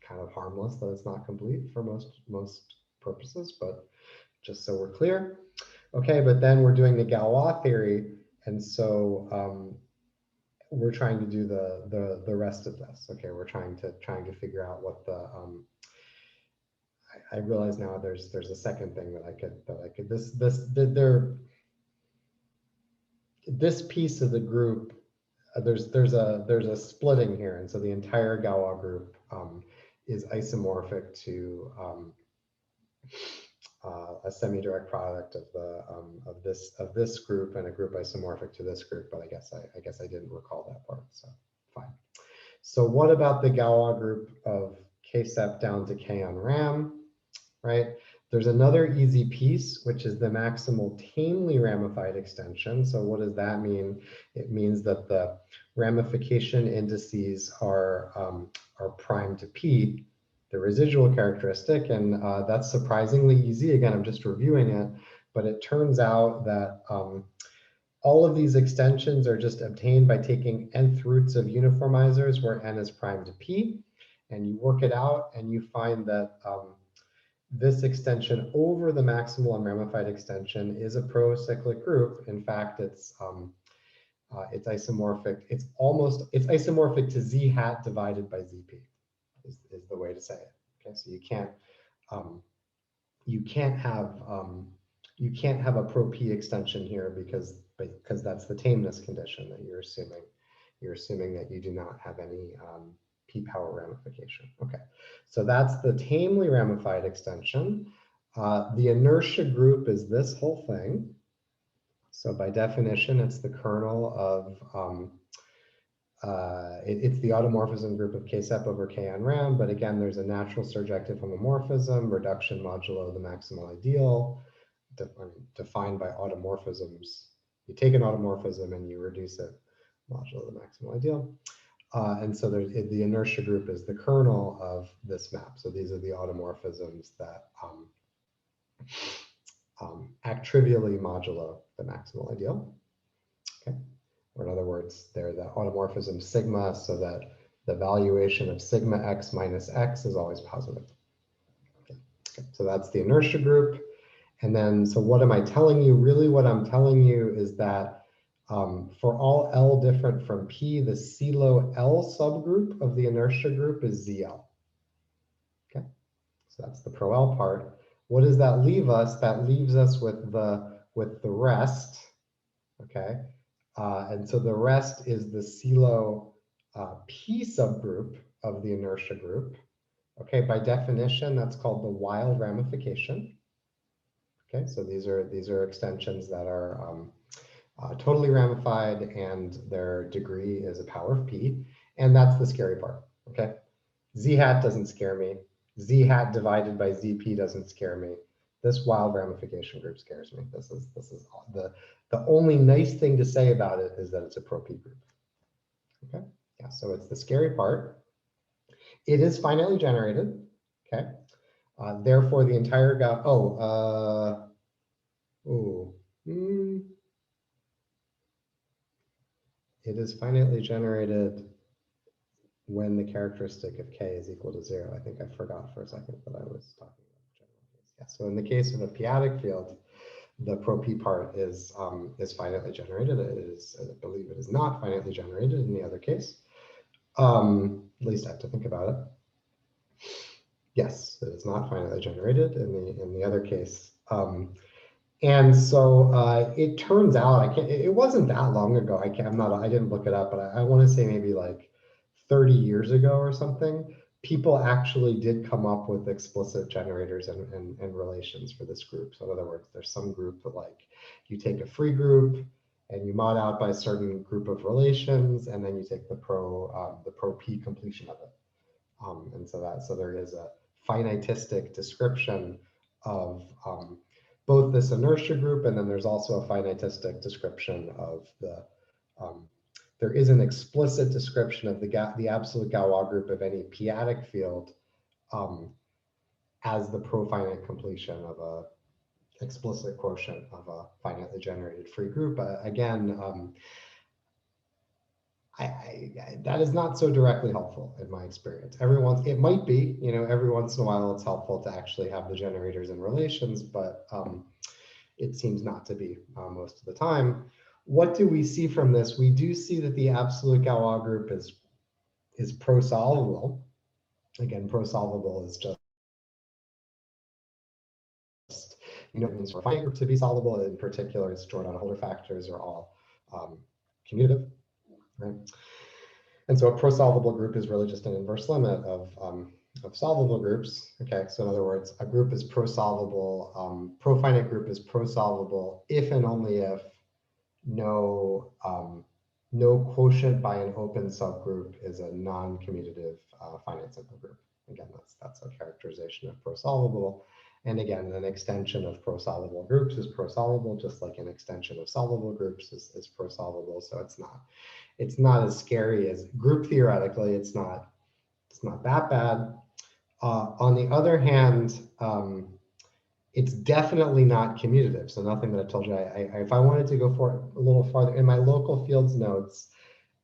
kind of harmless that it's not complete for most purposes, but just so we're clear. Okay, but then we're doing the Galois theory. And so we're trying to do the rest of this. Okay, we're trying to figure out what the I realize now there's a second thing that I could this piece of the group there's a splitting here, and so the entire Galois group is isomorphic to a semi-direct product of this group and a group isomorphic to this group, but I guess I didn't recall that part, so fine. So what about the Galois group of K sep down to K on RAM, right? There's another easy piece, which is the maximal tamely ramified extension. So what does that mean? It means that the ramification indices are prime to P, the residual characteristic, and that's surprisingly easy. Again, I'm just reviewing it, but it turns out that all of these extensions are just obtained by taking nth roots of uniformizers where n is prime to P, and you work it out and you find that this extension over the maximal and ramified extension is a procyclic group. In fact, it's isomorphic. It's isomorphic to Z hat divided by ZP is the way to say it. Okay, so you can't have a pro P extension here because that's the tameness condition that you're assuming. You're assuming that you do not have any P power ramification. Okay, so that's the tamely ramified extension. The inertia group is this whole thing. So by definition, it's the kernel of, it's the automorphism group of K sep over K on RAM, but again, there's a natural surjective homomorphism, reduction modulo the maximal ideal, defined by automorphisms you take an automorphism and you reduce it modulo the maximal ideal. And so the inertia group is the kernel of this map. So these are the automorphisms that act trivially modulo the maximal ideal. Okay. Or in other words, they're the automorphism sigma, so that the valuation of sigma x minus x is always positive. Okay. So that's the inertia group. And then, so what am I telling you? Really what I'm telling you is that for all L different from P, the CELO L subgroup of the inertia group is ZL. Okay, so that's the pro L part. What does that leave us? That leaves us with the rest. Okay, and so the rest is the CELO P subgroup of the inertia group. Okay, by definition, that's called the wild ramification. Okay, so these are extensions that are totally ramified, and their degree is a power of p, and that's the scary part. Okay, z hat doesn't scare me. Z hat divided by zp doesn't scare me. This wild ramification group scares me. This is the only nice thing to say about it is that it's a pro-p group. Okay, yeah, so it's the scary part. It is finitely generated. Okay, therefore the entire it is finitely generated when the characteristic of k is equal to 0. I think I forgot for a second that I was talking about general case. Yeah, so in the case of a p-adic field, the pro-p part is finitely generated. It is, I believe it is not finitely generated in the other case. At least I have to think about it. Yes, it is not finitely generated in the other case. And so it turns out it wasn't that long ago. I didn't look it up, but I want to say maybe like 30 years ago or something, people actually did come up with explicit generators and relations for this group. So in other words, there's some group that, like, you take a free group and you mod out by a certain group of relations, and then you take the pro-p completion of it. And so there is a finitistic description of both this inertia group, and then there's also a finitistic description of the, there is an explicit description of the absolute Galois group of any p-adic field as the profinite completion of a explicit quotient of a finitely generated free group. Again, that is not so directly helpful in my experience. It might be, every once in a while it's helpful to actually have the generators and relations, but it seems not to be most of the time. What do we see from this? We do see that the absolute Galois group is pro-solvable. Again, pro-solvable is just, it means for a finite group to be solvable. In particular, its Jordan-Holder factors are all commutative, right? And so a pro-solvable group is really just an inverse limit of solvable groups. Okay, so in other words, a group is pro-solvable, profinite group is pro-solvable if and only if no quotient by an open subgroup is a non-commutative finite simple group. Again, that's a characterization of pro-solvable. And again, an extension of pro-solvable groups is pro-solvable, just like an extension of solvable groups is pro-solvable. So it's not as scary as group theoretically. It's not that bad. On the other hand, it's definitely not commutative. So nothing that I told you. If I wanted to go for a little farther in my local fields notes,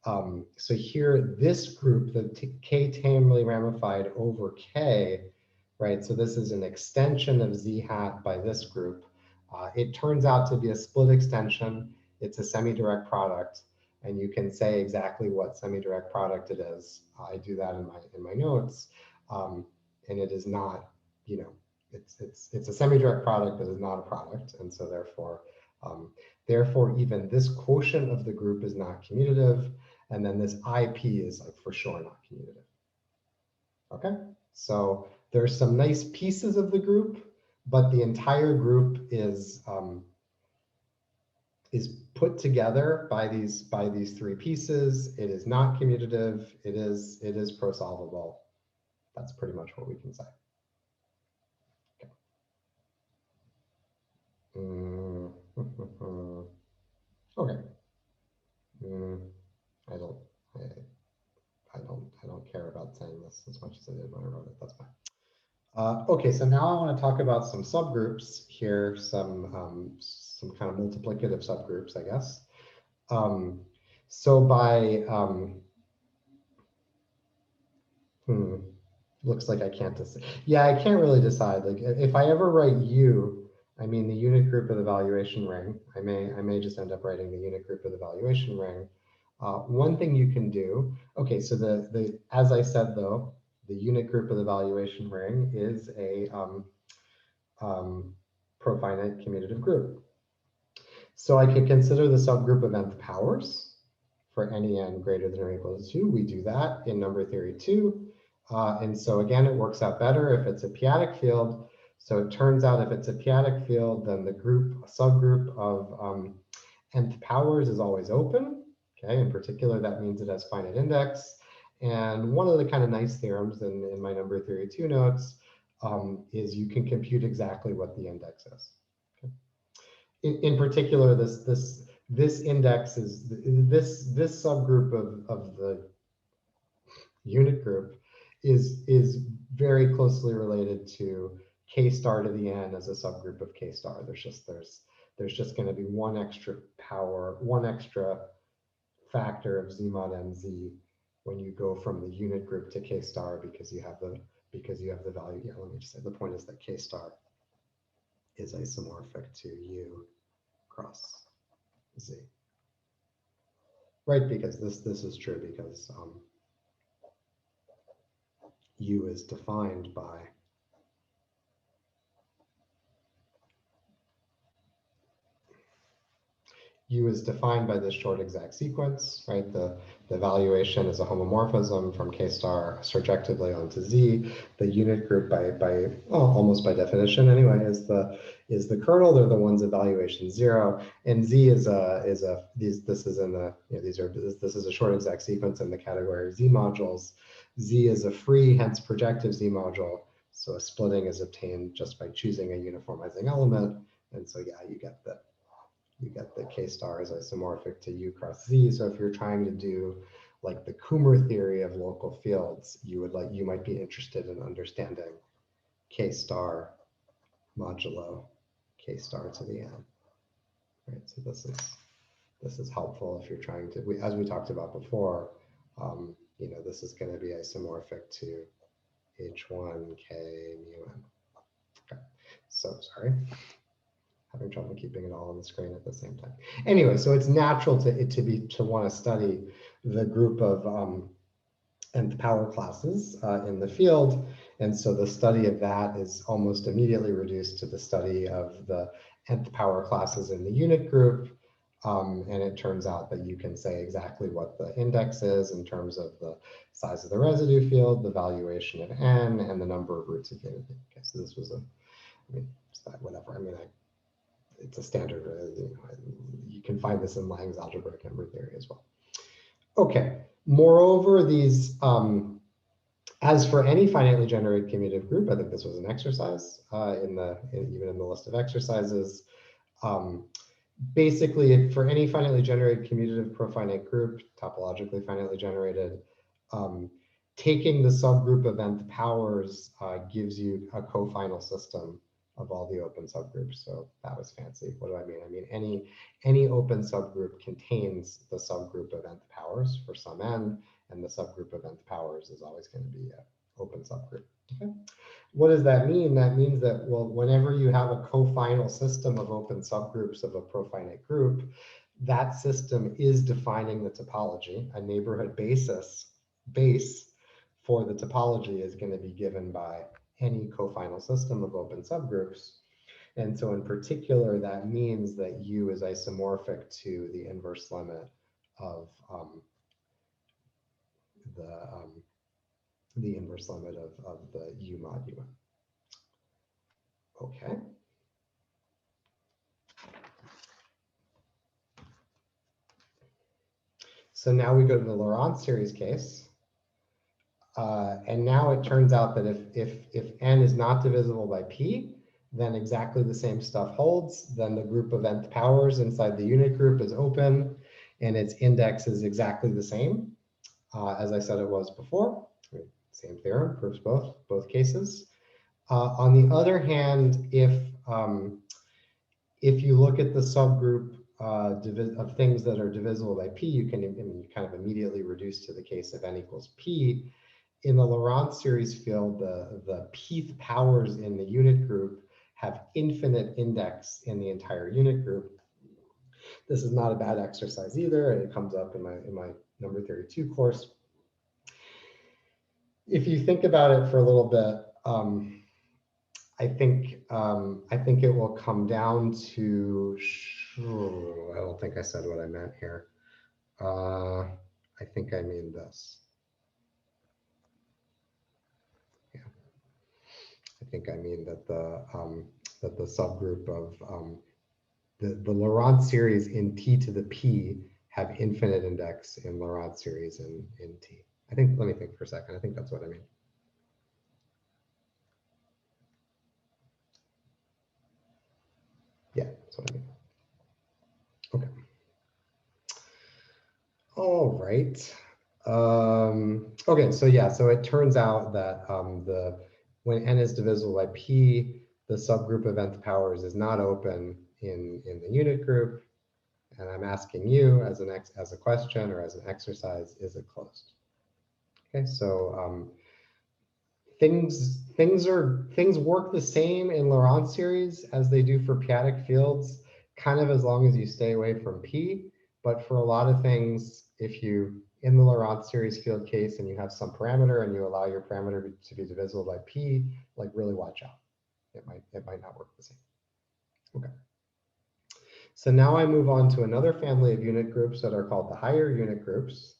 so here, this group, the k tamely ramified over k, right? So this is an extension of z hat by this group. It turns out to be a split extension. It's a semi-direct product, and you can say exactly what semi-direct product it is. I do that in my notes, and it is not, it's a semi-direct product, but it's not a product, and so therefore even this quotient of the group is not commutative, and then this IP is like for sure not commutative. Okay, so there's some nice pieces of the group, but the entire group is put together by these three pieces. It is not commutative. It is pro-solvable. That's pretty much what we can say. Okay. I don't, I don't care about saying this as much as I did when I wrote it. That's fine. Okay, so now I want to talk about some subgroups here, some kind of multiplicative subgroups, I guess. So by looks like I can't decide. Yeah, I can't really decide. Like if I ever write U, I mean the unit group of the valuation ring. I may just end up writing the unit group of the valuation ring. One thing you can do. Okay, so the as I said though, the unit group of the valuation ring is a profinite commutative group. So I could consider the subgroup of nth powers for any n greater than or equal to 2. We do that in number theory 2. And so again, it works out better if it's a p-adic field. So it turns out if it's a p-adic field, then the subgroup of nth powers is always open. Okay, in particular, that means it has finite index. And one of the kind of nice theorems in my number theory 2 notes is you can compute exactly what the index is. Okay. In particular, this index is this subgroup of the unit group is very closely related to k star to the n as a subgroup of k star. There's just going to be one extra power, one extra factor of z mod nz when you go from the unit group to k star because you have the value. Yeah, let me just say the point is that k star is isomorphic to u cross z. Right, because this is true because U is defined by this short exact sequence, right? The valuation is a homomorphism from k star surjectively onto z. The unit group almost by definition anyway is the kernel. They're the ones at valuation 0, and z is this is a short exact sequence in the category of z modules. Z is a free, hence projective z module. So a splitting is obtained just by choosing a uniformizing element, and so yeah, you get the k star is isomorphic to u cross z. So if you're trying to do like the Kummer theory of local fields, you might be interested in understanding k star modulo k star to the n. Right. So this is helpful if you're trying to. As we talked about before, this is going to be isomorphic to h1 k mu n. Okay. So sorry. Having trouble keeping it all on the screen at the same time. Anyway, so it's natural to want to study the group of nth power classes in the field, and so the study of that is almost immediately reduced to the study of the nth power classes in the unit group, and it turns out that you can say exactly what the index is in terms of the size of the residue field, the valuation of n, and the number of roots of unity. Okay, so this was whatever. It's a standard, you can find this in Lang's algebraic number theory as well. Okay, moreover, these, as for any finitely generated commutative group, I think this was an exercise even in the list of exercises. Basically, for any finitely generated commutative profinite group, topologically finitely generated, taking the subgroup of nth powers gives you a cofinal system of all the open subgroups. So that was fancy. What do I mean? I mean any open subgroup contains the subgroup of nth powers for some n, and the subgroup of nth powers is always going to be an open subgroup. Okay. What does that mean? That means that, well, whenever you have a cofinal system of open subgroups of a profinite group, that system is defining the topology. A neighborhood base for the topology is going to be given by any cofinal system of open subgroups. And so in particular, that means that U is isomorphic to the inverse limit of the inverse limit of the U mod UN. Okay. So now we go to the Laurent series case. And now it turns out that if n is not divisible by p, then exactly the same stuff holds. Then the group of nth powers inside the unit group is open, and its index is exactly the same as I said it was before. Same theorem, proves both cases. On the other hand, if you look at the subgroup of things that are divisible by p, you can kind of immediately reduce to the case of n equals p. In the Laurent series field, the pth powers in the unit group have infinite index in the entire unit group. This is not a bad exercise either, and it comes up in my number theory 2 course. If you think about it for a little bit, I think it will come down to, I don't think I said what I meant here. I think I mean this. Yeah, I think I mean that the subgroup of the Laurent series in T to the P have infinite index in Laurent series in T. Let me think for a second. I think that's what I mean. Yeah, that's what I mean. Okay. All right. Okay, so yeah, so it turns out that when n is divisible by p, the subgroup of nth powers is not open in the unit group. And I'm asking you as a question or as an exercise, is it closed? Okay, so things work the same in Laurent series as they do for p-adic fields, kind of as long as you stay away from p. But for a lot of things, if you in the Laurent series field case and you have some parameter and you allow your parameter to be divisible by p, like really watch out. It might not work the same. Okay. So now I move on to another family of unit groups that are called the higher unit groups.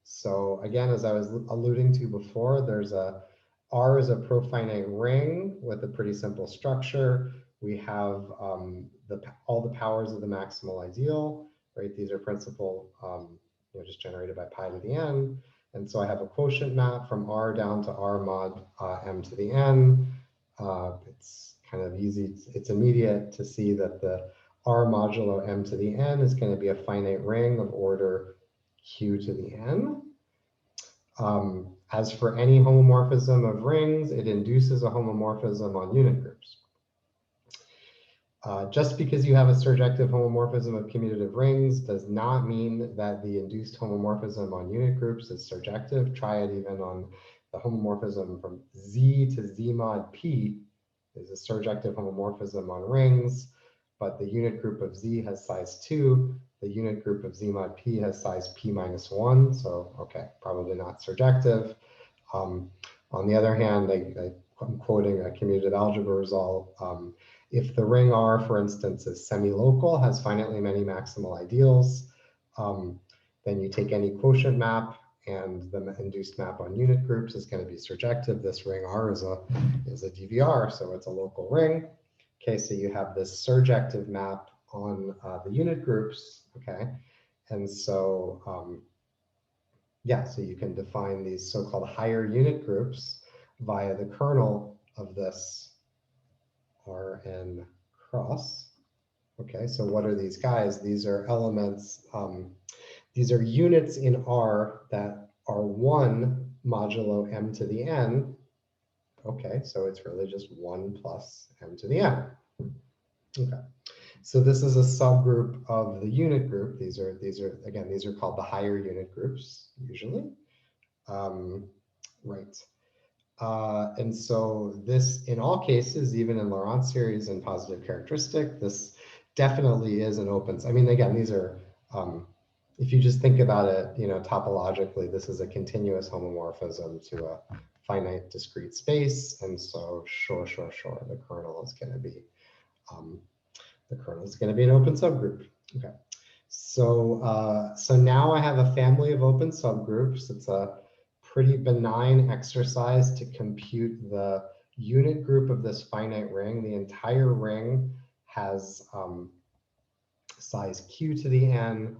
So again, as I was alluding to before, there's R is a profinite ring with a pretty simple structure. We have all the powers of the maximal ideal, right? These are principal, just generated by pi to the n. And so I have a quotient map from R down to R mod m to the n. It's kind of easy, it's immediate to see that the R modulo m to the n is going to be a finite ring of order q to the n. As for any homomorphism of rings, it induces a homomorphism on unit groups. Just because you have a surjective homomorphism of commutative rings does not mean that the induced homomorphism on unit groups is surjective. Try it even on the homomorphism from Z to Z mod P is a surjective homomorphism on rings, but the unit group of Z has size 2. The unit group of Z mod P has size P minus 1. So, okay, probably not surjective. On the other hand, I'm quoting a commutative algebra result. If the ring R, for instance, is semi-local, has finitely many maximal ideals, then you take any quotient map and the induced map on unit groups is going to be surjective. This ring R is a DVR, so it's a local ring. Okay, so you have this surjective map on the unit groups, okay? And so, yeah, so you can define these so-called higher unit groups via the kernel of this Rn cross. Okay, so what are these guys? These are elements, these are units in R that are 1 modulo m to the n. Okay, so it's really just 1 plus m to the n. Okay, so this is a subgroup of the unit group. These are again, these are called the higher unit groups usually. Right. And so this, in all cases, even in Laurent series and positive characteristic, this definitely is an open. I mean, again, these are, if you just think about it, topologically, this is a continuous homomorphism to a finite discrete space. And so sure, the kernel is going to be, an open subgroup. Okay. So, so now I have a family of open subgroups. It's a pretty benign exercise to compute the unit group of this finite ring. The entire ring has size q to the n.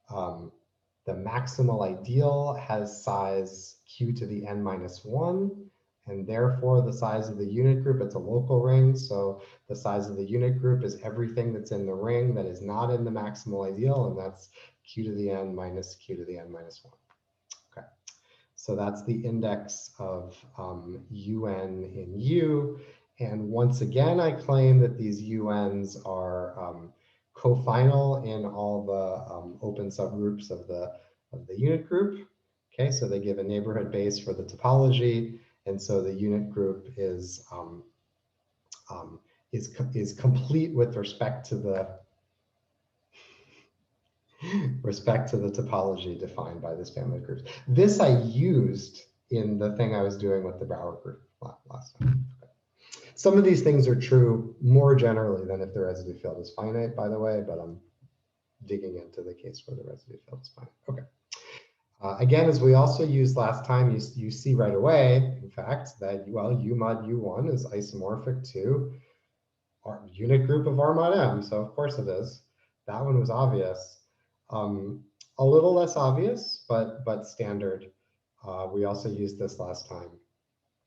The maximal ideal has size q to the n minus 1. And therefore, the size of the unit group, it's a local ring. So the size of the unit group is everything that's in the ring that is not in the maximal ideal. And that's q to the n minus q to the n minus 1. Okay. So that's the index of un in U. And once again, I claim that these UNs are cofinal in all the open subgroups of the unit group. Okay, so they give a neighborhood base for the topology. And so the unit group is complete with respect to the topology defined by this family of groups. This I used in the thing I was doing with the Brouwer group last time. Okay. Some of these things are true more generally than if the residue field is finite, by the way, but I'm digging into the case where the residue field is finite. Okay. Again, as we also used last time, you see right away, in fact, that, well, U mod U1 is isomorphic to our unit group of R mod M. So of course it is. That one was obvious. A little less obvious, but standard. We also used this last time.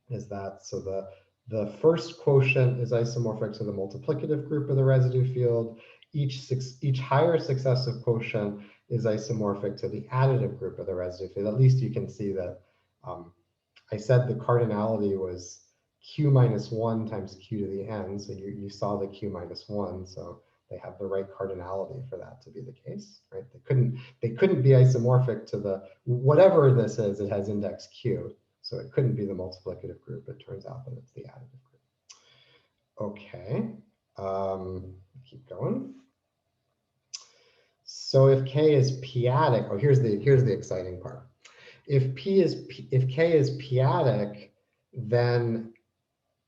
Is that so? The first quotient is isomorphic to the multiplicative group of the residue field. Each higher successive quotient is isomorphic to the additive group of the residue field. At least you can see that I said the cardinality was q minus 1 times q to the n. So you saw the q minus 1. So they have the right cardinality for that to be the case, right? They couldn't be isomorphic to the, whatever this is, it has index q. So it couldn't be the multiplicative group. It turns out that it's the additive group. Okay, keep going. So if K is p-adic, oh, here's the exciting part. If K is p-adic, then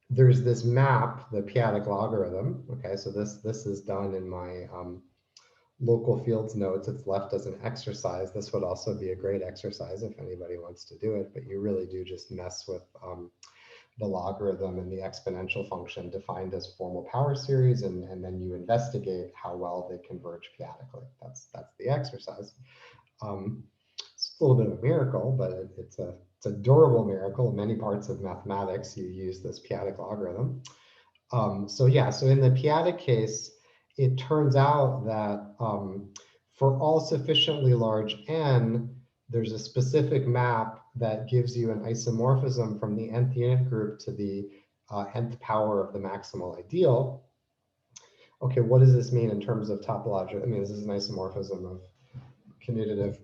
there's this map, the p-adic logarithm. Okay, so this is done in my local fields notes. It's left as an exercise. This would also be a great exercise if anybody wants to do it, but you really do just mess with the logarithm and the exponential function defined as formal power series, and then you investigate how well they converge p-adically. That's the exercise. It's a little bit of a miracle, but it's a durable miracle. In many parts of mathematics, you use this p-adic logarithm. So yeah, so in the p-adic case, it turns out that for all sufficiently large n, there's a specific map that gives you an isomorphism from the nth unit group to the nth power of the maximal ideal. Okay, what does this mean in terms of topological? I mean, this is an isomorphism of commutative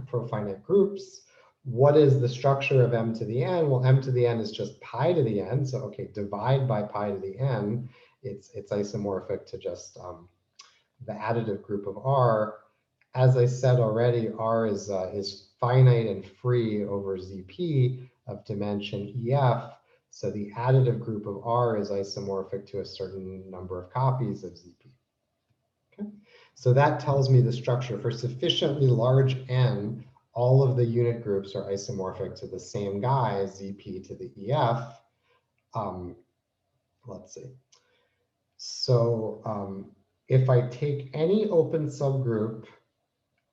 profinite groups. What is the structure of m to the n? Well, m to the n is just pi to the n. So okay, divide by pi to the n. It's isomorphic to just the additive group of R. As I said already, R is finite and free over ZP of dimension EF. So the additive group of R is isomorphic to a certain number of copies of ZP. Okay. So that tells me the structure for sufficiently large n, all of the unit groups are isomorphic to the same guy, ZP to the EF. Let's see. So if I take any open subgroup,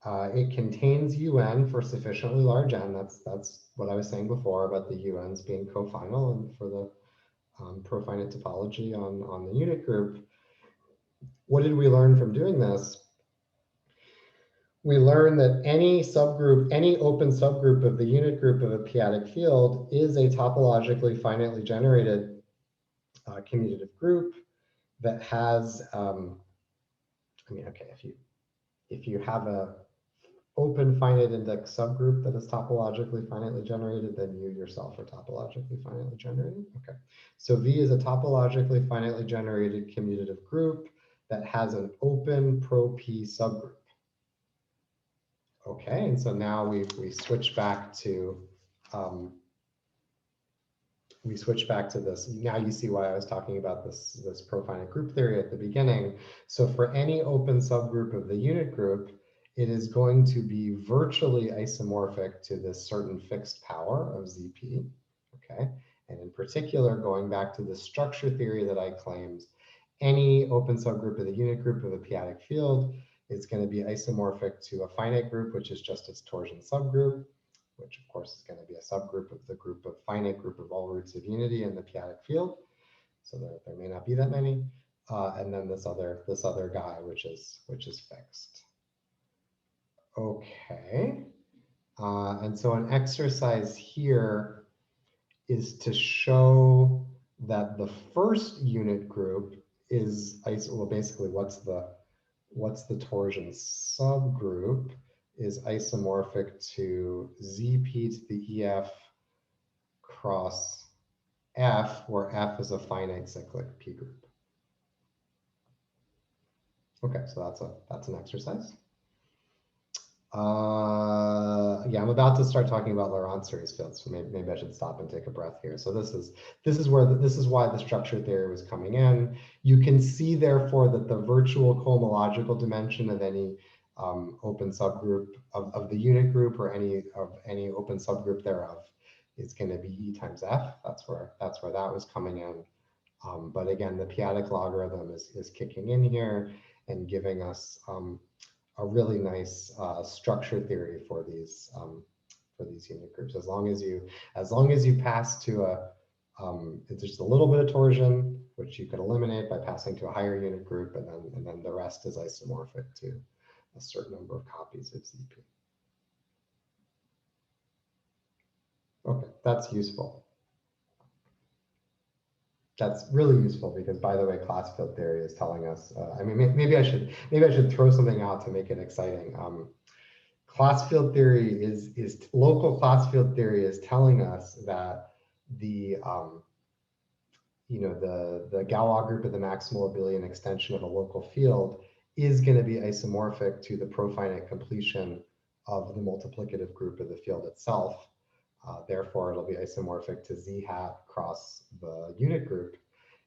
it contains UN for sufficiently large n. That's what I was saying before about the UNs being cofinal and for the profinite topology on the unit group. What did we learn from doing this? We learned that any subgroup, any open subgroup of the unit group of a p-adic field is a topologically finitely generated commutative group that has, I mean, okay, if you have a open finite index subgroup that is topologically finitely generated, then you yourself are topologically finitely generated. Okay, so V is a topologically finitely generated commutative group that has an open pro-P subgroup. Okay, and so now we switch back to this. Now you see why I was talking about this profinite group theory at the beginning. So for any open subgroup of the unit group, it is going to be virtually isomorphic to this certain fixed power of ZP. Okay, and in particular, going back to the structure theory that I claimed, any open subgroup of the unit group of a p-adic field is going to be isomorphic to a finite group, which is just its torsion subgroup. which of course is going to be a subgroup of the finite group of all roots of unity in the p-adic field. So there may not be that many. And then this other guy, which is fixed. Okay. And so an exercise here is to show that the first unit group is well, basically what's the torsion subgroup is isomorphic to ZP to the EF cross F, where F is a finite cyclic P group. Okay, so that's an exercise. Yeah, I'm about to start talking about Laurent series fields, so maybe I should stop and take a breath here. So this is why the structure theory was coming in. You can see therefore that the virtual cohomological dimension of any open subgroup of the unit group or any open subgroup thereof is going to be E times F. That's where that was coming in. But again, the p-adic logarithm is kicking in here and giving us a really nice structure theory for these unit groups. As long as you pass to it's just a little bit of torsion, which you could eliminate by passing to a higher unit group, and then the rest is isomorphic to a certain number of copies of ZP. Okay, that's useful. That's really useful because, by the way, class field theory is telling us. I mean, maybe I should throw something out to make it exciting. Class field theory is local class field theory is telling us that the the Galois group of the maximal abelian extension of a local field is going to be isomorphic to the profinite completion of the multiplicative group of the field itself. Therefore, it'll be isomorphic to Z hat cross the unit group.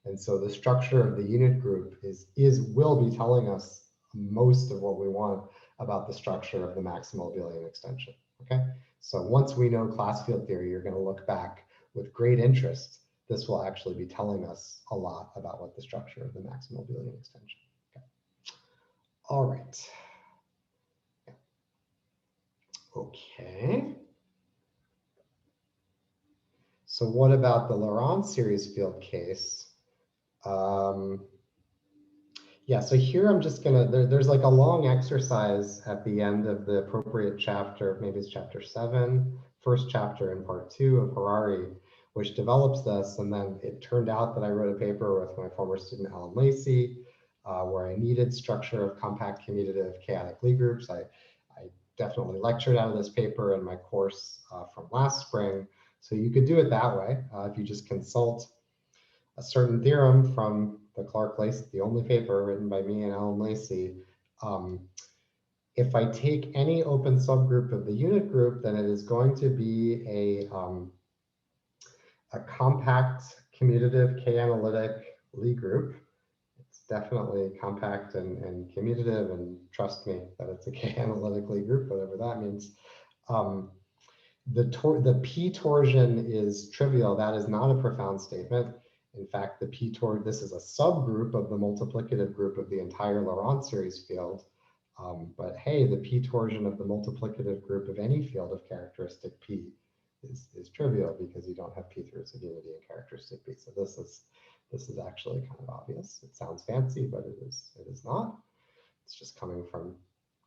And so the structure of the unit group will be telling us most of what we want about the structure of the maximal abelian extension. Okay, so once we know class field theory, you're going to look back with great interest. This will actually be telling us a lot about what the structure of the maximal abelian extension. Okay. All right. Okay. So what about the Laurent series field case? Yeah, so here I'm just gonna, there's like a long exercise at the end of the appropriate chapter, maybe it's chapter 7, first chapter in part 2 of Harari, which develops this. And then it turned out that I wrote a paper with my former student, Alan Lacey, where I needed structure of compact commutative chaotic Lie groups. I definitely lectured out of this paper in my course from last spring. So you could do it that way. If you just consult a certain theorem from the Clark-Lacey, the only paper written by me and Alan Lacey. If I take any open subgroup of the unit group, then it is going to be a compact commutative k-analytic Lie group. It's definitely compact and commutative, and trust me that it's a k-analytic Lie group, whatever that means. The p torsion is trivial. That is not a profound statement. In fact, this is a subgroup of the multiplicative group of the entire Laurent series field. But hey, the p torsion of the multiplicative group of any field of characteristic p is trivial because you don't have p roots of unity in characteristic p. So this is actually kind of obvious. It sounds fancy, but it is not. It's just coming from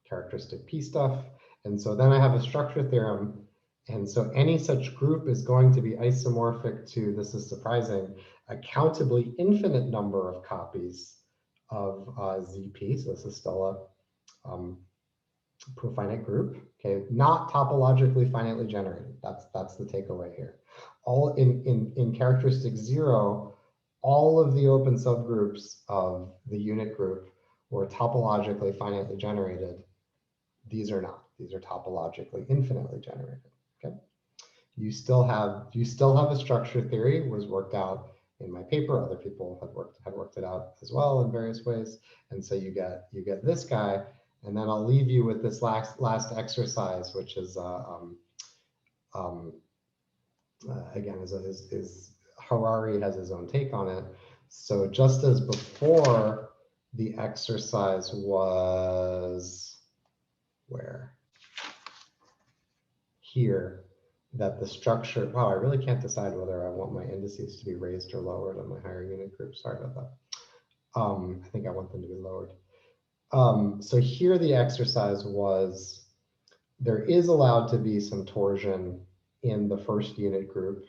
characteristic p stuff. And so then I have a structure theorem. And so any such group is going to be isomorphic to, this is surprising, a countably infinite number of copies of ZP. So this is still a profinite group, okay? Not topologically finitely generated. That's the takeaway here. All in characteristic 0, all of the open subgroups of the unit group were topologically finitely generated. These are not. These are topologically infinitely generated. Okay. You still have a structure theory, was worked out in my paper. Other people have worked it out as well in various ways. And so you get this guy, and then I'll leave you with this last exercise, which is again is Harari has his own take on it. So just as before, the exercise was where? Here. that the structure, wow, I really can't decide whether I want my indices to be raised or lowered on my higher unit group. Sorry about that. I think I want them to be lowered. So here the exercise was, there is allowed to be some torsion in the first unit group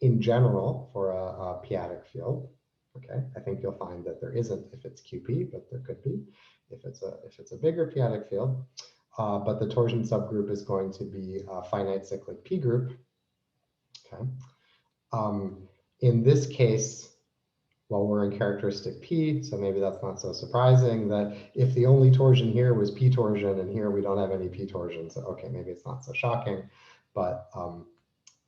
in general for a p-adic field. Okay, I think you'll find that there isn't if it's QP, but there could be if it's a bigger p-adic field. But the torsion subgroup is going to be a finite cyclic p group. Okay. In this case, well, we're in characteristic P, so maybe that's not so surprising that if the only torsion here was P torsion and here we don't have any P torsion, so okay, maybe it's not so shocking, but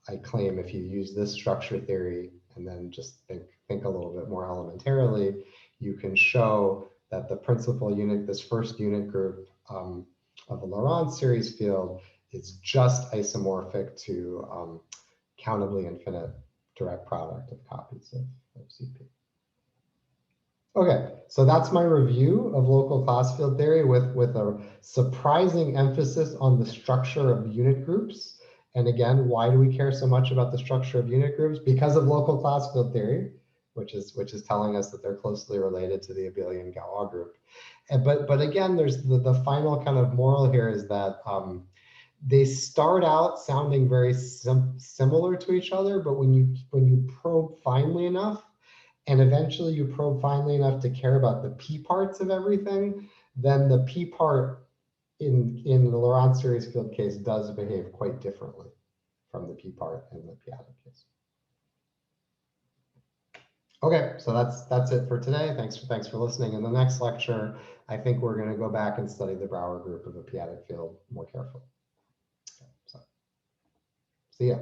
I claim if you use this structure theory and then just think a little bit more elementarily, you can show that the principal unit, this first unit group of a Laurent series field is just isomorphic to countably infinite direct product of copies of CP. Okay, so that's my review of local class field theory with a surprising emphasis on the structure of unit groups. And again, why do we care so much about the structure of unit groups? Because of local class field theory, which is telling us that they're closely related to the abelian Galois group. And, but again, there's the final kind of moral here is that they start out sounding very similar to each other, but when you probe finely enough, and eventually you probe finely enough to care about the P parts of everything, then the P part in the Laurent series field case does behave quite differently from the P part in the p-adic case. Okay, so that's it for today. Thanks for listening. In the next lecture, I think we're going to go back and study the Brouwer group of a p-adic field more carefully. Okay, so see ya.